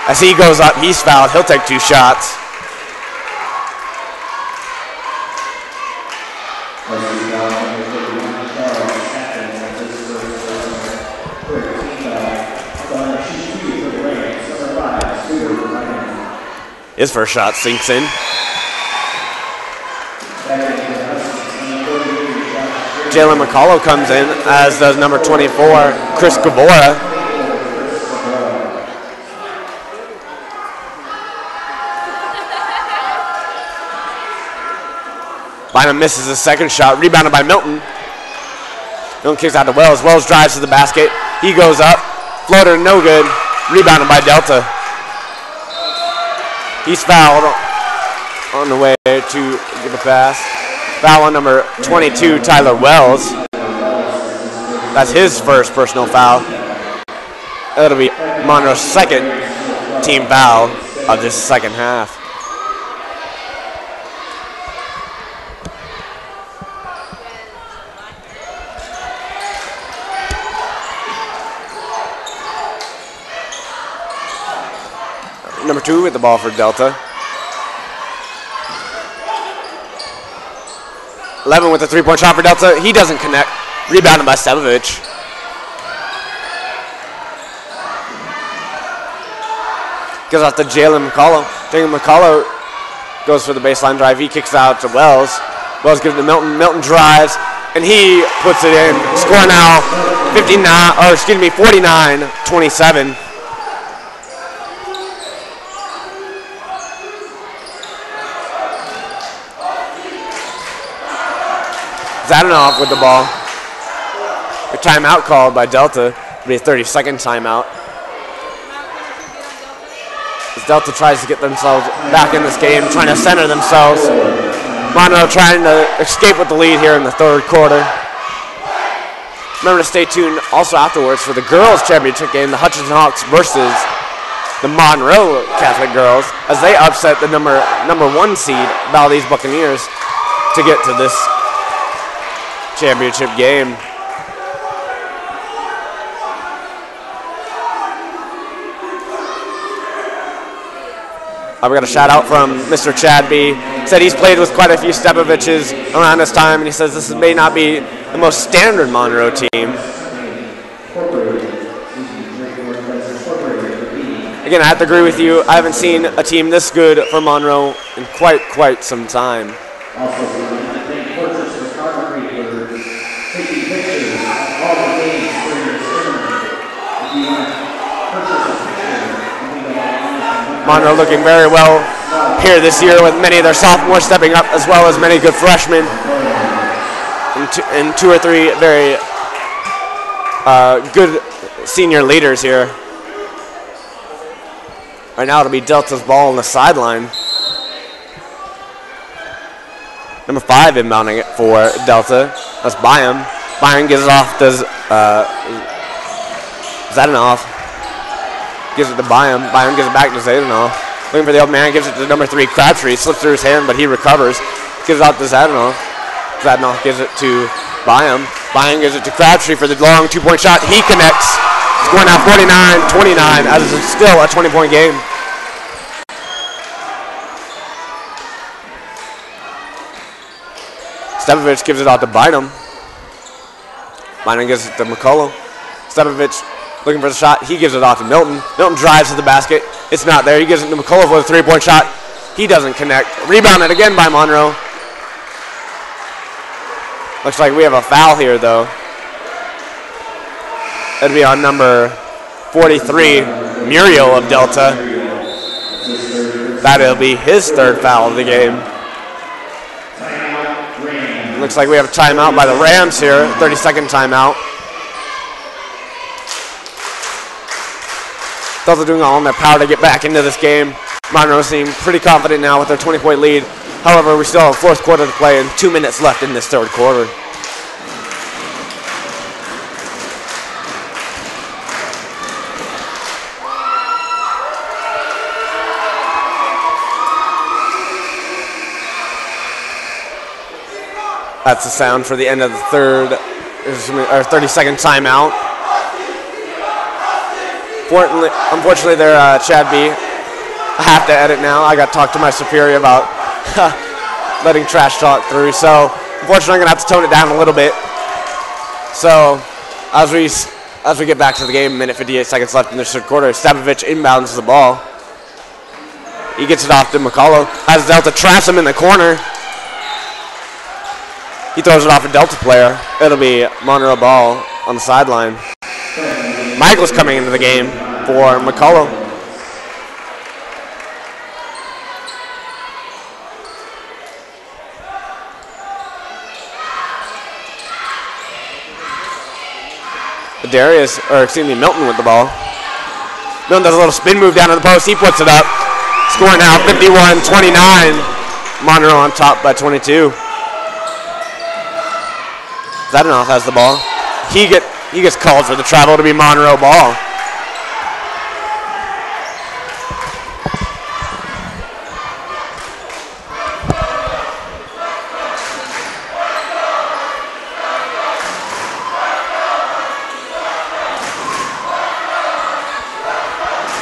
As he goes up, he's fouled. He'll take 2 shots. His first shot sinks in. Jalen McCullough comes in, as does number 24, Chris Gabora. Bynum misses his second shot, rebounded by Milton. Milton kicks out to Wells. Wells drives to the basket. He goes up. Floater, no good. Rebounded by Delta. He's fouled on the way to give a pass. Foul on number 22, Tyler Wells. That's his first personal foul. That'll be Monroe's second team foul of this second half. Number 2 with the ball for Delta. 11 with a 3-point shot for Delta. He doesn't connect. Rebounded by Stevovich. Goes off to Jalen McCullough. Jalen McCullough goes for the baseline drive. He kicks out to Wells. Wells gives it to Milton. Milton drives, and he puts it in. Score now 49-27. Zadanoff with the ball. A timeout called by Delta. It'll be a 30-second timeout. As Delta tries to get themselves back in this game, trying to center themselves. Monroe trying to escape with the lead here in the third quarter. Remember to stay tuned also afterwards for the girls' championship game, the Hutchinson Hawks versus the Monroe Catholic girls, as they upset the number 1 seed Valdez Buccaneers to get to this championship game. We got a shout out from Mr. Chad B. Said he's played with quite a few Stepoviches around this time, and he says this may not be the most standard Monroe team. Again, I have to agree with you. I haven't seen a team this good for Monroe in quite some time. Monroe looking very well here this year with many of their sophomores stepping up as well as many good freshmen and two or three very good senior leaders here. Right now it'll be Delta's ball on the sideline. Number 5 inbounding it for Delta. That's Byam. Byam gives it off to Zadanoff. Gives it to Byam. Byam gives it back to Zadanoff. Looking for the open man. Gives it to number 3, Crabtree. Slips through his hand, but he recovers. Gives it out to Zadanoff. Zadanoff gives it to Byam. Byam gives it to Crabtree for the long 2-point shot. He connects. Scoring now 49-29 as it's still a 20-point game. Stepovich gives it out to Bynum. Bynum gives it to McCullough. Stepovich looking for the shot. He gives it off to Milton. Milton drives to the basket. It's not there. He gives it to McCullough for a 3-point shot. He doesn't connect. Rebounded again by Monroe. Looks like we have a foul here, though. That'd be on number 43, Muriel of Delta. That'll be his 3rd foul of the game. Looks like we have a timeout by the Rams here, 30-second timeout. Delta doing all in their power to get back into this game. Monroe seem pretty confident now with their 20-point lead. However, we still have a 4th quarter to play and 2 minutes left in this 3rd quarter. That's the sound for the end of the 30-second timeout. Unfortunately, they're Chad B. I have to edit now. I got to talk to my superior about letting trash talk through. So, unfortunately, I'm going to have to tone it down a little bit. So, as we get back to the game, 1:58 seconds left in the 3rd quarter, Stepovich inbounds the ball. He gets it off to McCullough. As Delta traps him in the corner. He throws it off a Delta player. It'll be Monroe ball on the sideline. Michael's coming into the game for McCullough. Milton with the ball. Milton does a little spin move down to the post. He puts it up. Scoring now 51-29. Monroe on top by 22. Zadanoff has the ball. He gets called for the travel to be Monroe ball.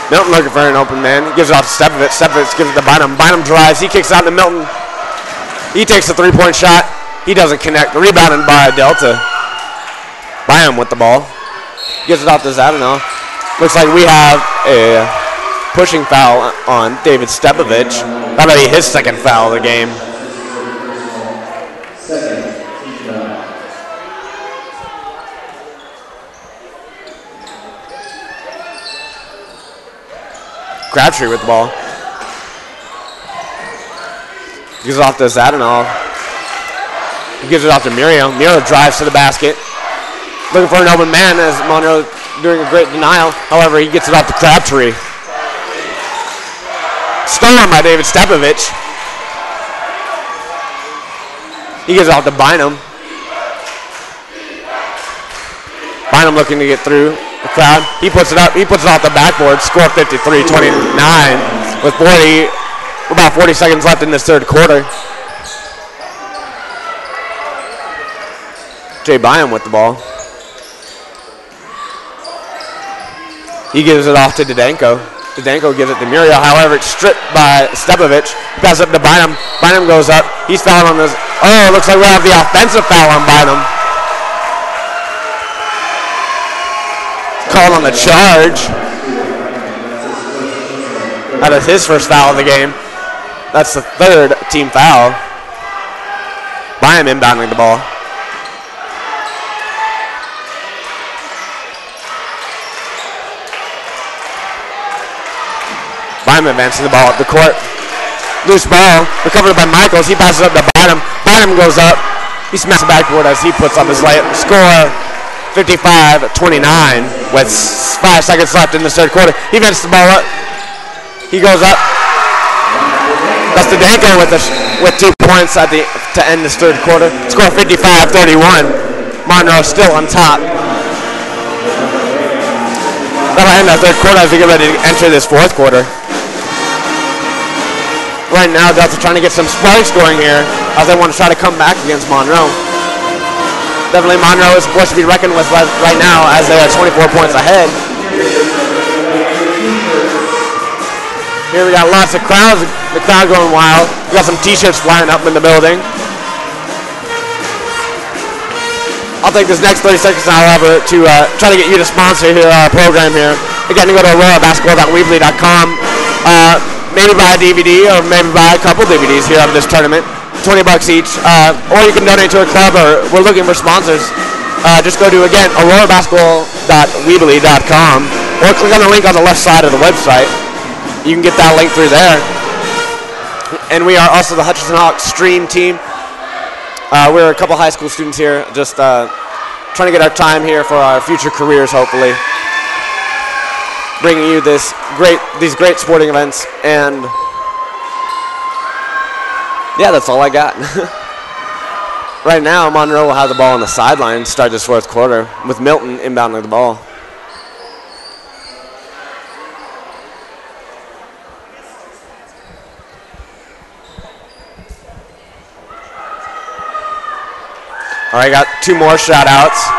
Milton looking for an open man. He gives it off to Stepovich. Stepovich gives it to Bynum. Bynum drives. He kicks out to Milton. He takes a 3-point shot. He doesn't connect. Rebounded by Delta. Bynum with the ball. Gives it off to Zadanoff. Looks like we have a pushing foul on David Stepovich. That'll be his 2nd foul of the game. Crabtree with the ball. Gives it off to Zadanoff. He gives it off to Muriel. Muriel drives to the basket. Looking for an open man as Monroe doing a great denial. However, he gets it off the Crabtree. Stolen by David Stepovich. He gives it off to Bynum. Bynum looking to get through the crowd. He puts it up. He puts it off the backboard. Score 53-29 with about 40 seconds left in this third quarter. Jay Bynum with the ball. He gives it off to Didenko. Didenko gives it to Muriel. However, it's stripped by Stepovich. He passes up to Bynum. Bynum goes up. He's fouled on this. Oh, looks like we have the offensive foul on Bynum. Called on the charge. That is his first foul of the game. That's the third team foul. Bynum inbounding the ball. Bynum advancing the ball up the court. Loose ball, recovered by Michaels. He passes up to Bynum. Bynum goes up. He smacks the backboard as he puts up his layup. Score 55-29 with 5 seconds left in the third quarter. He advances the ball up. He goes up. That's Didenko with 2 points to end this third quarter. Score 55-31. Monroe still on top. That'll end that third quarter as we get ready to enter this fourth quarter. Right now, Delta trying to get some sparks going here as they want to try to come back against Monroe. Definitely Monroe is supposed to be reckoned with right now as they are 24 points ahead. Here we got lots of crowds, the crowd going wild. We got some t-shirts flying up in the building. I'll take this next 30 seconds, however, to try to get you to sponsor our program here. Again, you go to aurorabasketball.weebly.com. Maybe buy a DVD or maybe buy a couple DVDs here of this tournament. $20 each. Or you can donate to a club, or we're looking for sponsors. Just go to, again, aurorabasketball.weebly.com or click on the link on the left side of the website. You can get that link through there. And we are also the Hutchinson Hawks stream team. We're a couple high school students here, just trying to get our time here for our future careers, hopefully. Bringing you these great sporting events, and yeah, that's all I got. Right now, Monroe will have the ball on the sideline to start this fourth quarter with Milton inbounding the ball. All right, got 2 more shout-outs.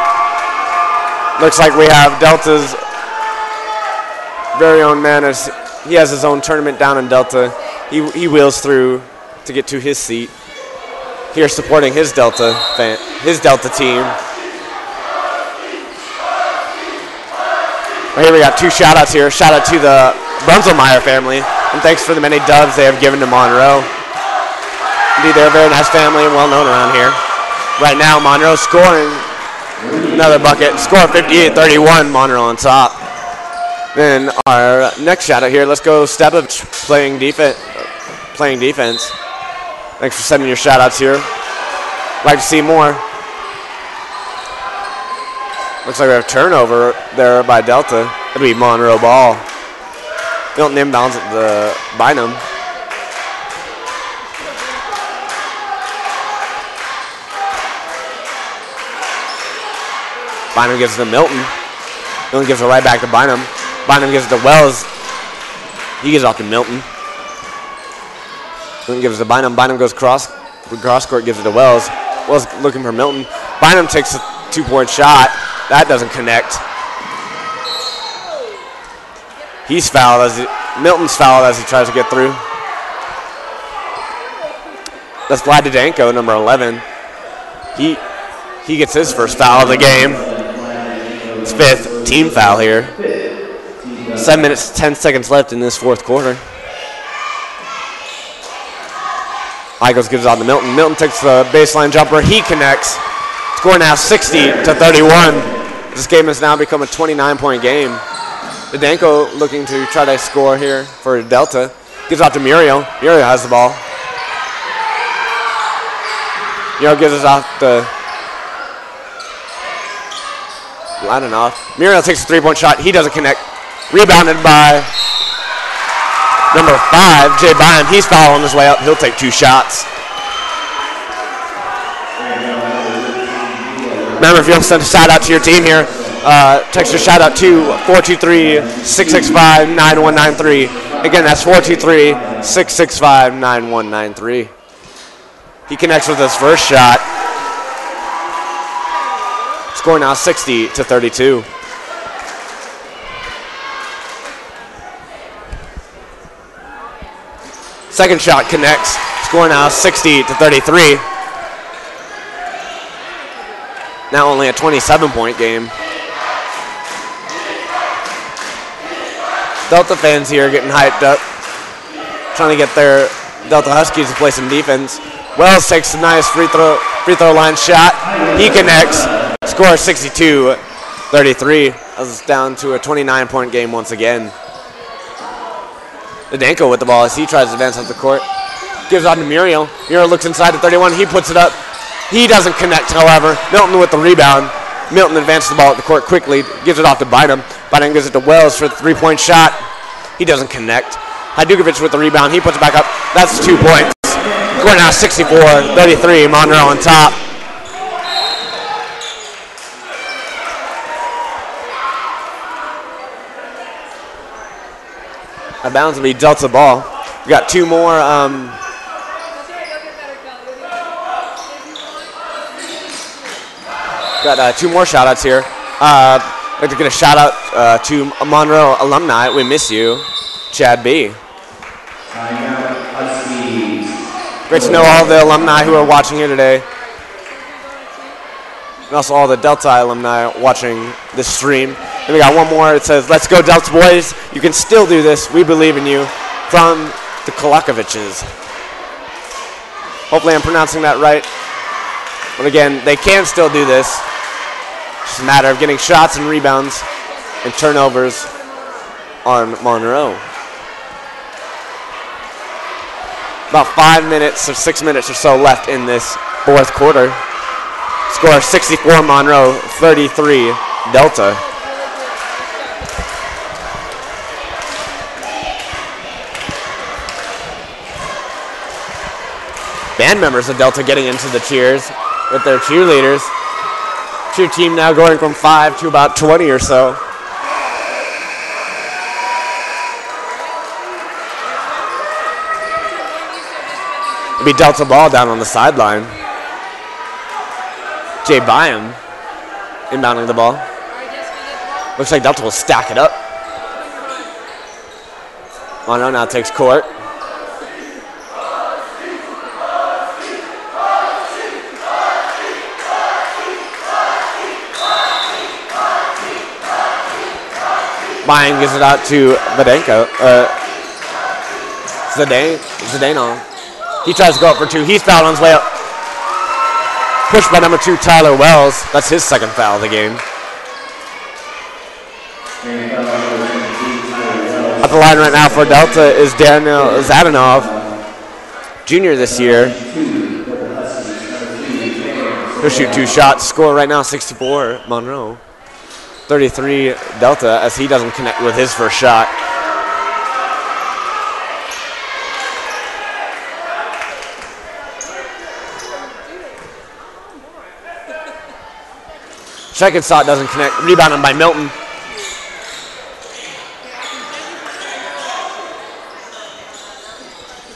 Looks like we have Delta's very own man, as he has his own tournament down in Delta. He wheels through to get to his seat here, supporting his Delta team. Well, here we got 2 shout-outs here. Shout out to the Brunselmeyer family, and thanks for the many dubs they have given to Monroe. Indeed, they're a very nice family and well known around here. Right now, Monroe scoring another bucket. Score 58-31, Monroe on top. Then our next shout out here, let's go Stepovich playing defense. Thanks for sending your shout outs here. Like to see more. Looks like we have a turnover there by Delta. It'll be Monroe ball. Milton inbounds at the Bynum. Bynum gives it to Milton. Milton gives it right back to Bynum. Bynum gives it to Wells. He gives it off to Milton. Milton gives it to Bynum. Bynum goes cross court, gives it to Wells. Wells looking for Milton. Bynum takes a 2-point shot. That doesn't connect. He's fouled Milton's fouled as he tries to get through. That's Vlad Didenko, number 11. He gets his first foul of the game. His 5th team foul here. 7 minutes, 10 seconds left in this fourth quarter. Michaels gives it on to Milton. Milton takes the baseline jumper. He connects. Score now 60-31. This game has now become a 29-point game. Didenko looking to try to score here for Delta. Gives out to Muriel. Muriel has the ball. Gives us off the line and off. Muriel takes a three-point shot. He doesn't connect. Rebounded by number 5, Jay Bynum. He's fouled on his way up. He'll take 2 shots. Remember, if you want to send a shout out to your team here, text your shout out to 423-665-9193. Again, that's 423-665-9193. He connects with his first shot. Score now 60-32. Second shot connects. Score now 60-33. Now only a 27-point game. Delta fans here getting hyped up, trying to get their Delta Huskies to play some defense. Wells takes a nice free throw line shot. He connects. Score 62-33. That was down to a 29-point game once again. Nadenko with the ball as he tries to advance up the court. Gives on to Muriel. Muriel looks inside the 31. He puts it up. He doesn't connect, however. Milton with the rebound. Milton advances the ball at the court quickly. Gives it off to Bynum. Bynum gives it to Wells for the three-point shot. He doesn't connect. Hajdukovic with the rebound. He puts it back up. That's 2 points. Score now 64-33. Monroe on top. Out of bounds will be Delta ball. We got 2 more. Got 2 more shout outs here. I'd like to get a shout out to Monroe alumni. We miss you, Chad B. Great to know all the alumni who are watching here today. And also all the Delta alumni watching this stream. And we got one more. It says, "Let's go Delta boys. You can still do this. We believe in you." From the Kolakoviches. Hopefully I'm pronouncing that right. But again, they can still do this. It's just a matter of getting shots and rebounds and turnovers on Monroe. About 5 minutes or 6 minutes or so left in this fourth quarter. Score 64 Monroe, 33 Delta. Band members of Delta getting into the cheers with their cheerleaders. Cheer team now going from 5 to about 20 or so. It'll be Delta ball down on the sideline. Jay Byam inbounding the ball. Looks like Delta will stack it up. Monroe now takes court. Byam gives it out to Vadenko. Zdeno. He tries to go up for 2. He's fouled on his way up. Pushed by number 2, Tyler Wells. That's his second foul of the game. At the line right now for Delta is Daniel Zadanov, junior this year. He'll shoot 2 shots. Score right now 64 Monroe. 33 Delta as he doesn't connect with his first shot. Second shot doesn't connect. Rebounded by Milton.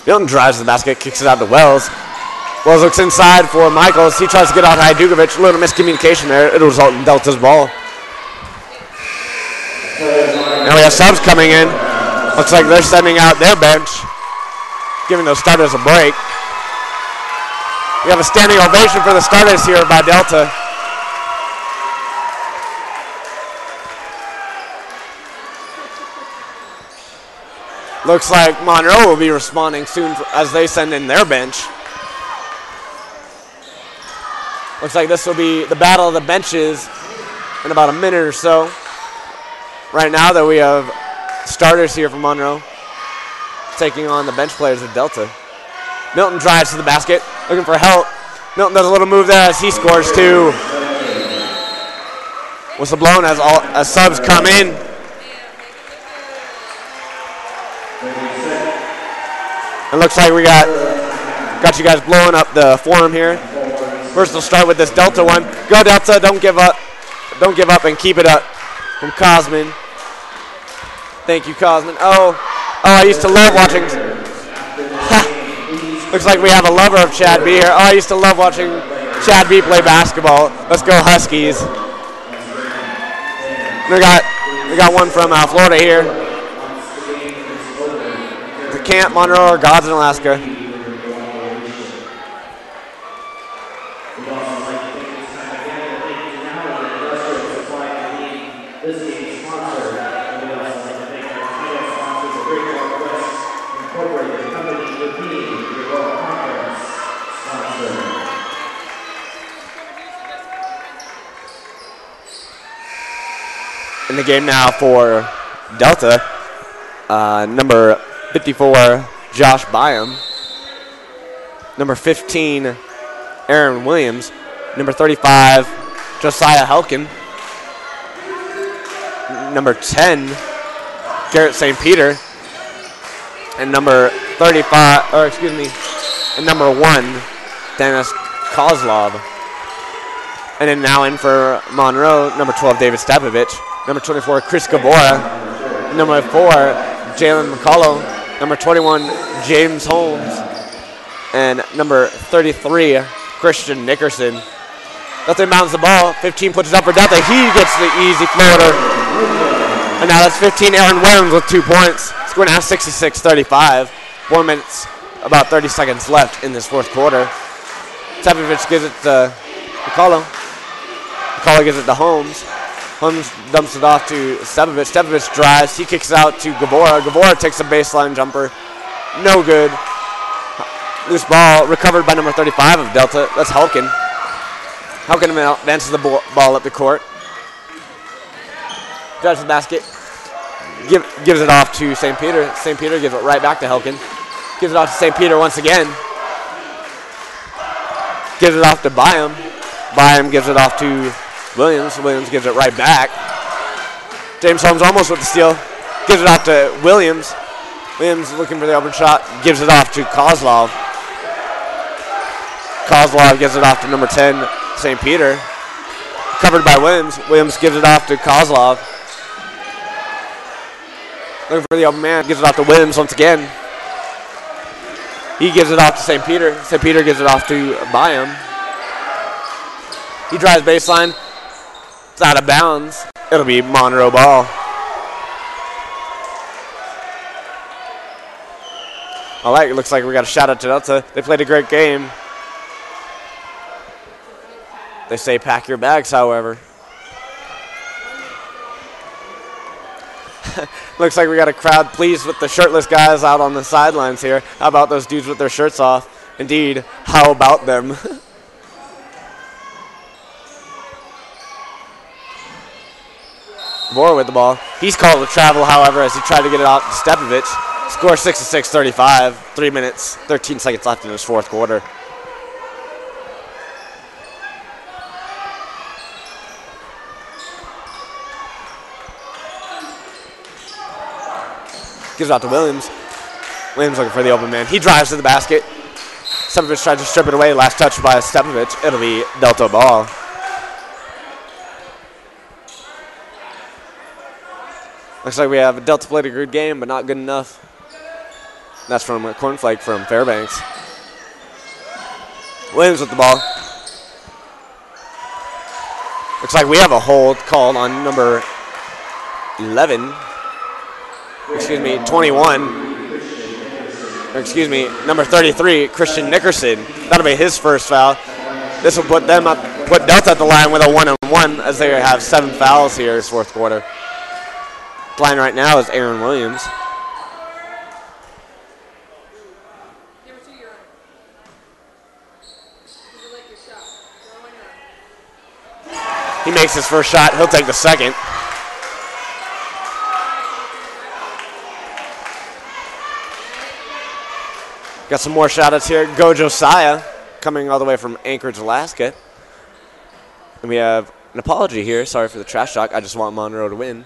Milton drives to the basket, kicks it out to Wells. Wells looks inside for Michaels. He tries to get out to Hajdukovic. A little miscommunication there. It'll result in Delta's ball. Now we have subs coming in. Looks like they're sending out their bench, giving those starters a break. We have a standing ovation for the starters here by Delta. Looks like Monroe will be responding soon as they send in their bench. Looks like this will be the battle of the benches in about a minute or so. Right now that we have starters here for Monroe taking on the bench players of Delta. Milton drives to the basket, looking for help. Milton does a little move there as he scores two. Whistle blown as subs come in. It looks like we got you guys blowing up the forum here. First we'll start with this Delta one. Go Delta, don't give up. Don't give up and keep it up from Cosman. Thank you, Cosman. Oh, I used to love watching. Looks like we have a lover of Chad B here. Oh, I used to love watching Chad B play basketball. Let's go Huskies. We got one from Florida here. The Camp, Monroe, or Gods in Alaska. In the game now for Delta, number 54, Josh Byam. Number 15, Aaron Williams. Number 35, Josiah Helkin. Number 10, Garrett St. Peter. And number 35, and number 1, Dennis Kozlov. And then now in for Monroe, number 12, David Stepovich. Number 24, Chris Gabora. Number 4, Jalen McCullough. Number 21, James Holmes. And number 33, Christian Nickerson. Delta inbounds the ball. 15 puts it up for Delta. He gets the easy floater. And now that's 15, Aaron Williams with 2 points. Score now 66-35. 4 minutes, about 30 seconds left in this fourth quarter. Stepovich gives it to McCullough. McCullough gives it to Holmes. Holmes dumps it off to Stepovich. Stepovich drives. He kicks it out to Gabora. Gabora takes a baseline jumper. No good. Loose ball recovered by number 35 of Delta. That's Helkin. Helkin advances the ball up the court. Drives the basket. Gives it off to St. Peter. St. Peter gives it right back to Helkin. Gives it off to St. Peter once again. Gives it off to Byam. Byam gives it off to Williams. Williams gives it right back. James Holmes almost with the steal. Gives it off to Williams. Williams looking for the open shot. Gives it off to Kozlov. Kozlov gives it off to number 10, St. Peter. Covered by Williams. Williams gives it off to Kozlov. Looking for the open man. Gives it off to Williams once again. He gives it off to St. Peter. St. Peter gives it off to Byam. He drives baseline. It's out of bounds. It'll be Monroe ball. All right, it looks like we got a shout out to Delta. They played a great game. They say pack your bags, however. Looks like we got a crowd pleased with the shirtless guys out on the sidelines here. How about those dudes with their shirts off? Indeed, how about them? Moore with the ball. He's called to travel, however, as he tried to get it off to Stepovich. Score 66-35. 3 minutes, 13 seconds left in this fourth quarter. Gives it out to Williams. Williams looking for the open man. He drives to the basket. Stepovich tries to strip it away. Last touch by Stepovich. It'll be Delta ball. Looks like we have Delta played a good game, but not good enough. That's from a Cornflake from Fairbanks. Williams with the ball. Looks like we have a hold called on number 11. 21. Number 33, Christian Nickerson. That'll be his first foul. This will put Delta at the line with a 1-on-1 as they have 7 fouls here this fourth quarter. The line right now is Aaron Williams. He makes his first shot. He'll take the second. Got some more shout-outs here. Go Josiah coming all the way from Anchorage, Alaska. And we have an apology here. Sorry for the trash talk. I just want Monroe to win.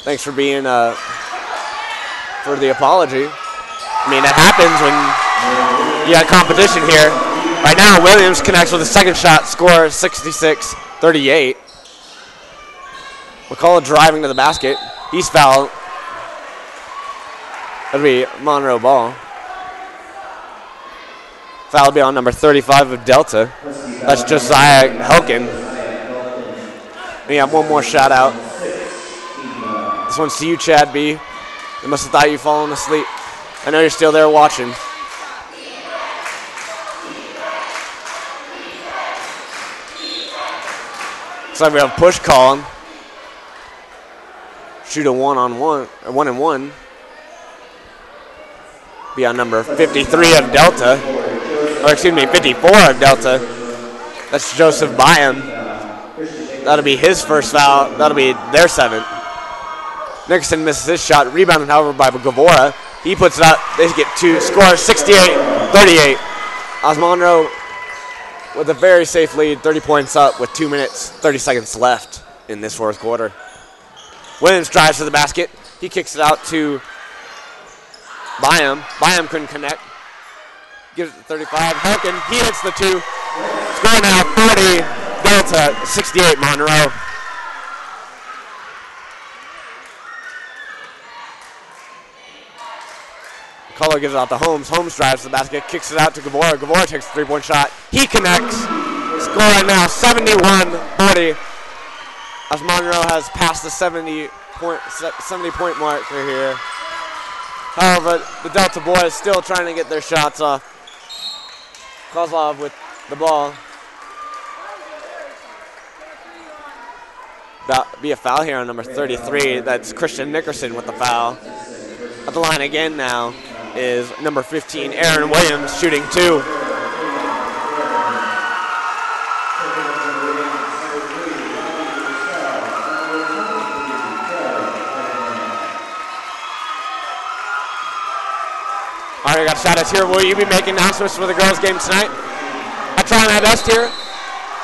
Thanks for being for the apology. I mean, it happens when you got competition here. Right now, Williams connects with a second shot, score 66-38. McCullough driving to the basket. He's fouled. That'll be Monroe ball. Foul will be on number 35 of Delta. That's Josiah Helkin. We have one more shout out. This one's to you, Chad B. They must have thought you fallen asleep. I know you're still there watching. Looks like we have push call. Shoot a 1-on-1, or 1-and-1. Be on number 53 of Delta. Or excuse me, 54 of Delta. That's Joseph Byam. That'll be his first foul. That'll be their 7th. Nickerson misses his shot. Rebounded, however, by Gavora. He puts it up. They get 2. Score 68-38. Monroe with a very safe lead. 30 points up with 2 minutes, 30 seconds left in this fourth quarter. Williams drives to the basket. He kicks it out to Byam. Byam couldn't connect. Gives it to 35. Helkin, he hits the 2. Score now 40. Delta 68 Monroe. McCullough gives it out to Holmes. Holmes drives to the basket, kicks it out to Gavora. Gavora takes a 3-point shot. He connects. Scoring now 71-40. As Monroe has passed the 70-point mark here. However, the Delta boys still trying to get their shots off. Kozlov with the ball. That'll be a foul here on number 33. That's Christian Nickerson with the foul. At the line again now is number 15, Aaron Williams, shooting 2. All right, I got shout outs here. Will you be making announcements for the girls' game tonight? I try my best here,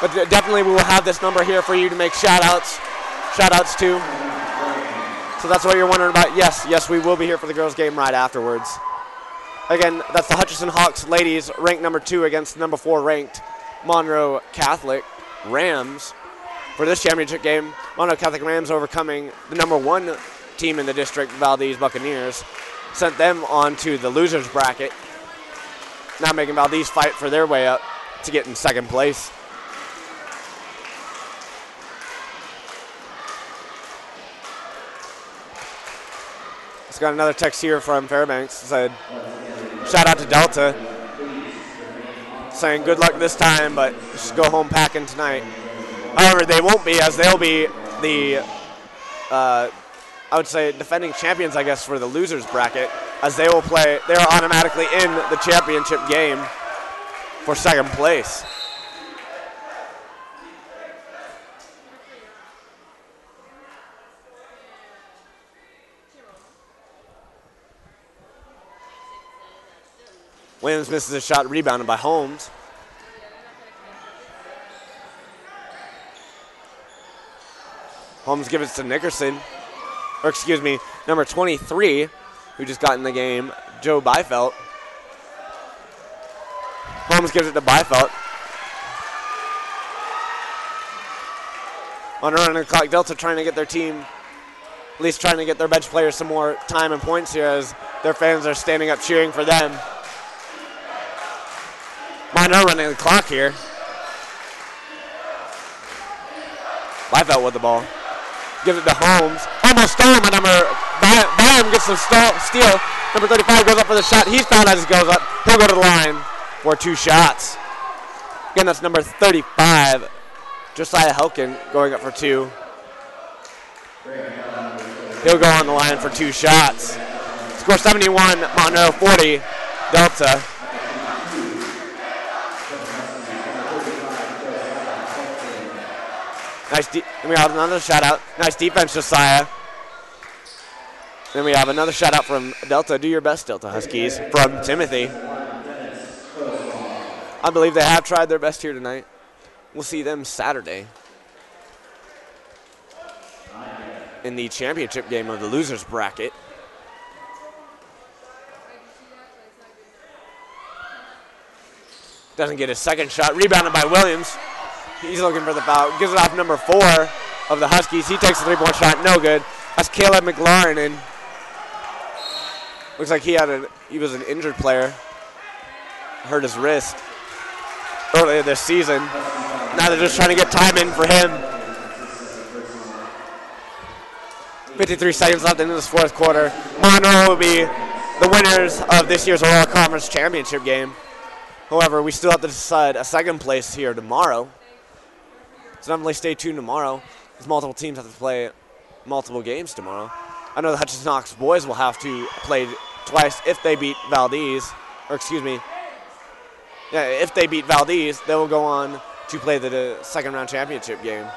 but definitely we will have this number here for you to make shout outs to. So that's what you're wondering about. Yes, we will be here for the girls' game right afterwards. Again, that's the Hutchinson Hawks ladies, ranked number 2 against number 4 ranked Monroe Catholic Rams. For this championship game, Monroe Catholic Rams overcoming the number 1 team in the district, Valdez Buccaneers. Sent them on to the losers bracket. Now making Valdez fight for their way up to get in second place. Just got another text here from Fairbanks. Said, shout out to Delta. Saying good luck this time, but just go home packing tonight. However, they won't be, as they'll be the I would say defending champions, I guess, for the losers bracket, as they will play. They are automatically in the championship game for second place. Williams misses a shot, rebounded by Holmes. Holmes gives it to Nickerson. Or excuse me, number 23, who just got in the game, Joe Byfelt. Holmes gives it to Byfelt. On running the clock, Delta trying to get their team, at least trying to get their bench players some more time and points here as their fans are standing up cheering for them. Monroe running the clock here. Byfelt with the ball. Gives it to Holmes. Almost stolen by number. Byam gets the steal. Number 35 goes up for the shot. He's fouled as he goes up. He'll go to the line for 2 shots. Again, that's number 35, Josiah Helkin, going up for 2. He'll go on the line for 2 shots. Score 71, Monroe 40, Delta. Then we have another shout out. Nice defense, Josiah. Then we have another shout out from Delta. Do your best, Delta Huskies, from Timothy. I believe they have tried their best here tonight. We'll see them Saturday in the championship game of the losers bracket. Doesn't get his second shot. Rebounded by Williams. He's looking for the foul. Gives it off number 4 of the Huskies. He takes a three-point shot. No good. That's Caleb McLaurin in. Looks like he was an injured player. Hurt his wrist earlier this season. Now they're just trying to get time in for him. 53 seconds left in this fourth quarter. Monroe will be the winners of this year's Aurora Conference Championship game. However, we still have to decide a second place here tomorrow. So definitely stay tuned tomorrow, because multiple teams have to play multiple games tomorrow. I know the Hutchinson Hawks boys will have to play twice if they beat Valdez. Or excuse me. Yeah, if they beat Valdez, they will go on to play the second round championship game.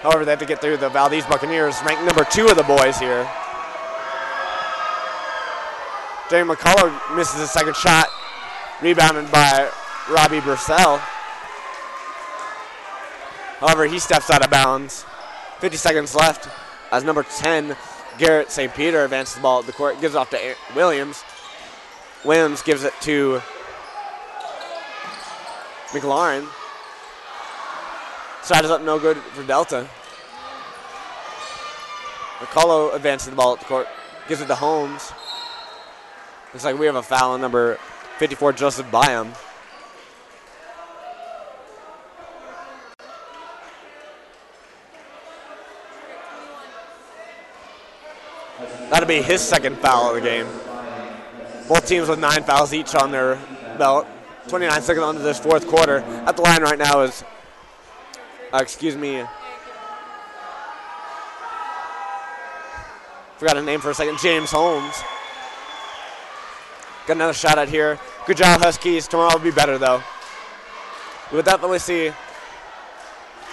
However, they have to get through the Valdez Buccaneers, ranked number 2 of the boys here. Daniel McCullough misses his second shot. Rebounded by Robbie Bursell. However, he steps out of bounds. 50 seconds left as number 10, Garrett St. Peter, advances the ball at the court. Gives it off to Williams. Williams gives it to McLaurin. Side is up, no good for Delta. McCullough advances the ball at the court. Gives it to Holmes. Looks like we have a foul on number 54, Joseph Byam. That'll be his second foul of the game. Both teams with 9 fouls each on their belt. 29 seconds into this fourth quarter. At the line right now is, forgot his name for a second, James Holmes. Got another shot out here. Good job, Huskies. Tomorrow will be better, though. We'll definitely see.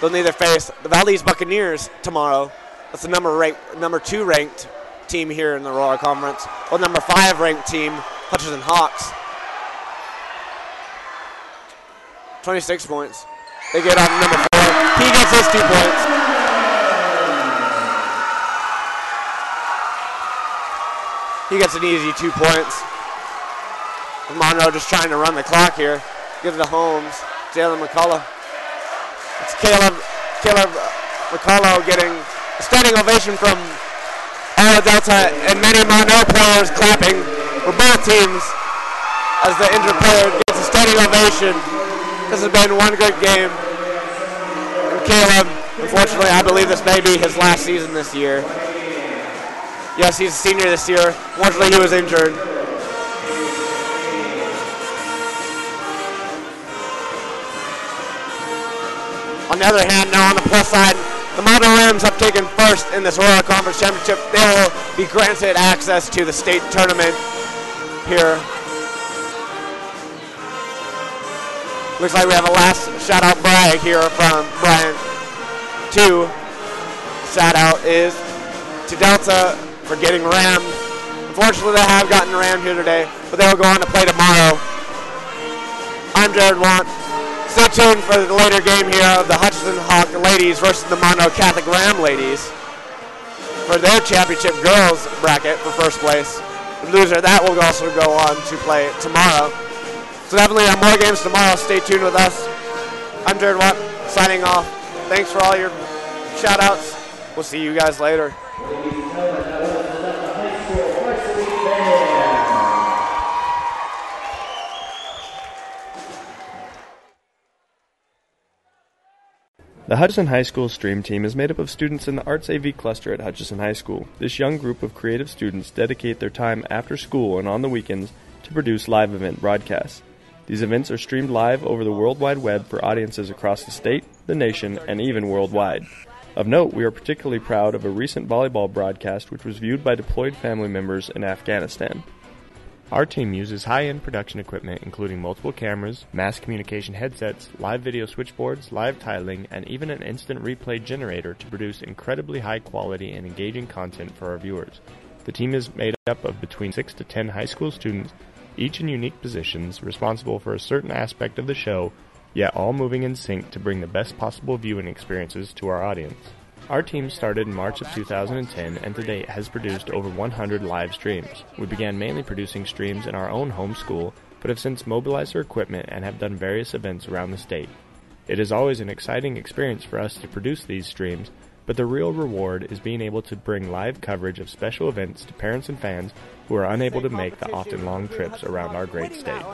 They'll neither face the Valdez Buccaneers tomorrow. That's the number 2 ranked team here in the Aurora Conference, or number 5 ranked team, Hutchinson Hawks. 26 points. They get on number 4. He gets his 2 points. He gets an easy 2 points. Monroe just trying to run the clock here. Gives it to Holmes. Jalen McCullough. It's Caleb McCullough getting a standing ovation from all the Delta and many Monroe players clapping for both teams as the injured player gets a standing ovation. This has been one great game. And Caleb, unfortunately, I believe this may be his last season this year. Yes, he's a senior this year. Unfortunately, he was injured. On the other hand, now on the plus side, the Monroe Rams have taken first in this Aurora Conference Championship. They will be granted access to the state tournament here. Looks like we have a last shout-out brag here from Bryant. 2 shout-out is to Delta for getting rammed. Unfortunately, they have gotten rammed here today, but they will go on to play tomorrow. I'm Jared Want. Stay tuned for the later game here of the Hutchinson Hawk ladies versus the Monroe Catholic Ram ladies for their championship girls bracket for first place. The loser of that will also go on to play tomorrow. So definitely have more games tomorrow. Stay tuned with us. I'm Jared Watt signing off. Thanks for all your shout outs. We'll see you guys later. The Hutchinson High School Stream Team is made up of students in the Arts AV cluster at Hutchinson High School. This young group of creative students dedicate their time after school and on the weekends to produce live event broadcasts. These events are streamed live over the World Wide Web for audiences across the state, the nation, and even worldwide. Of note, we are particularly proud of a recent volleyball broadcast which was viewed by deployed family members in Afghanistan. Our team uses high-end production equipment including multiple cameras, mass communication headsets, live video switchboards, live tiling, and even an instant replay generator to produce incredibly high-quality and engaging content for our viewers. The team is made up of between 6 to 10 high school students each in unique positions, responsible for a certain aspect of the show, yet all moving in sync to bring the best possible viewing experiences to our audience. Our team started in March of 2010 and to date has produced over 100 live streams. We began mainly producing streams in our own home school, but have since mobilized our equipment and have done various events around the state. It is always an exciting experience for us to produce these streams, but the real reward is being able to bring live coverage of special events to parents and fans who are unable to make the often long trips around our great state.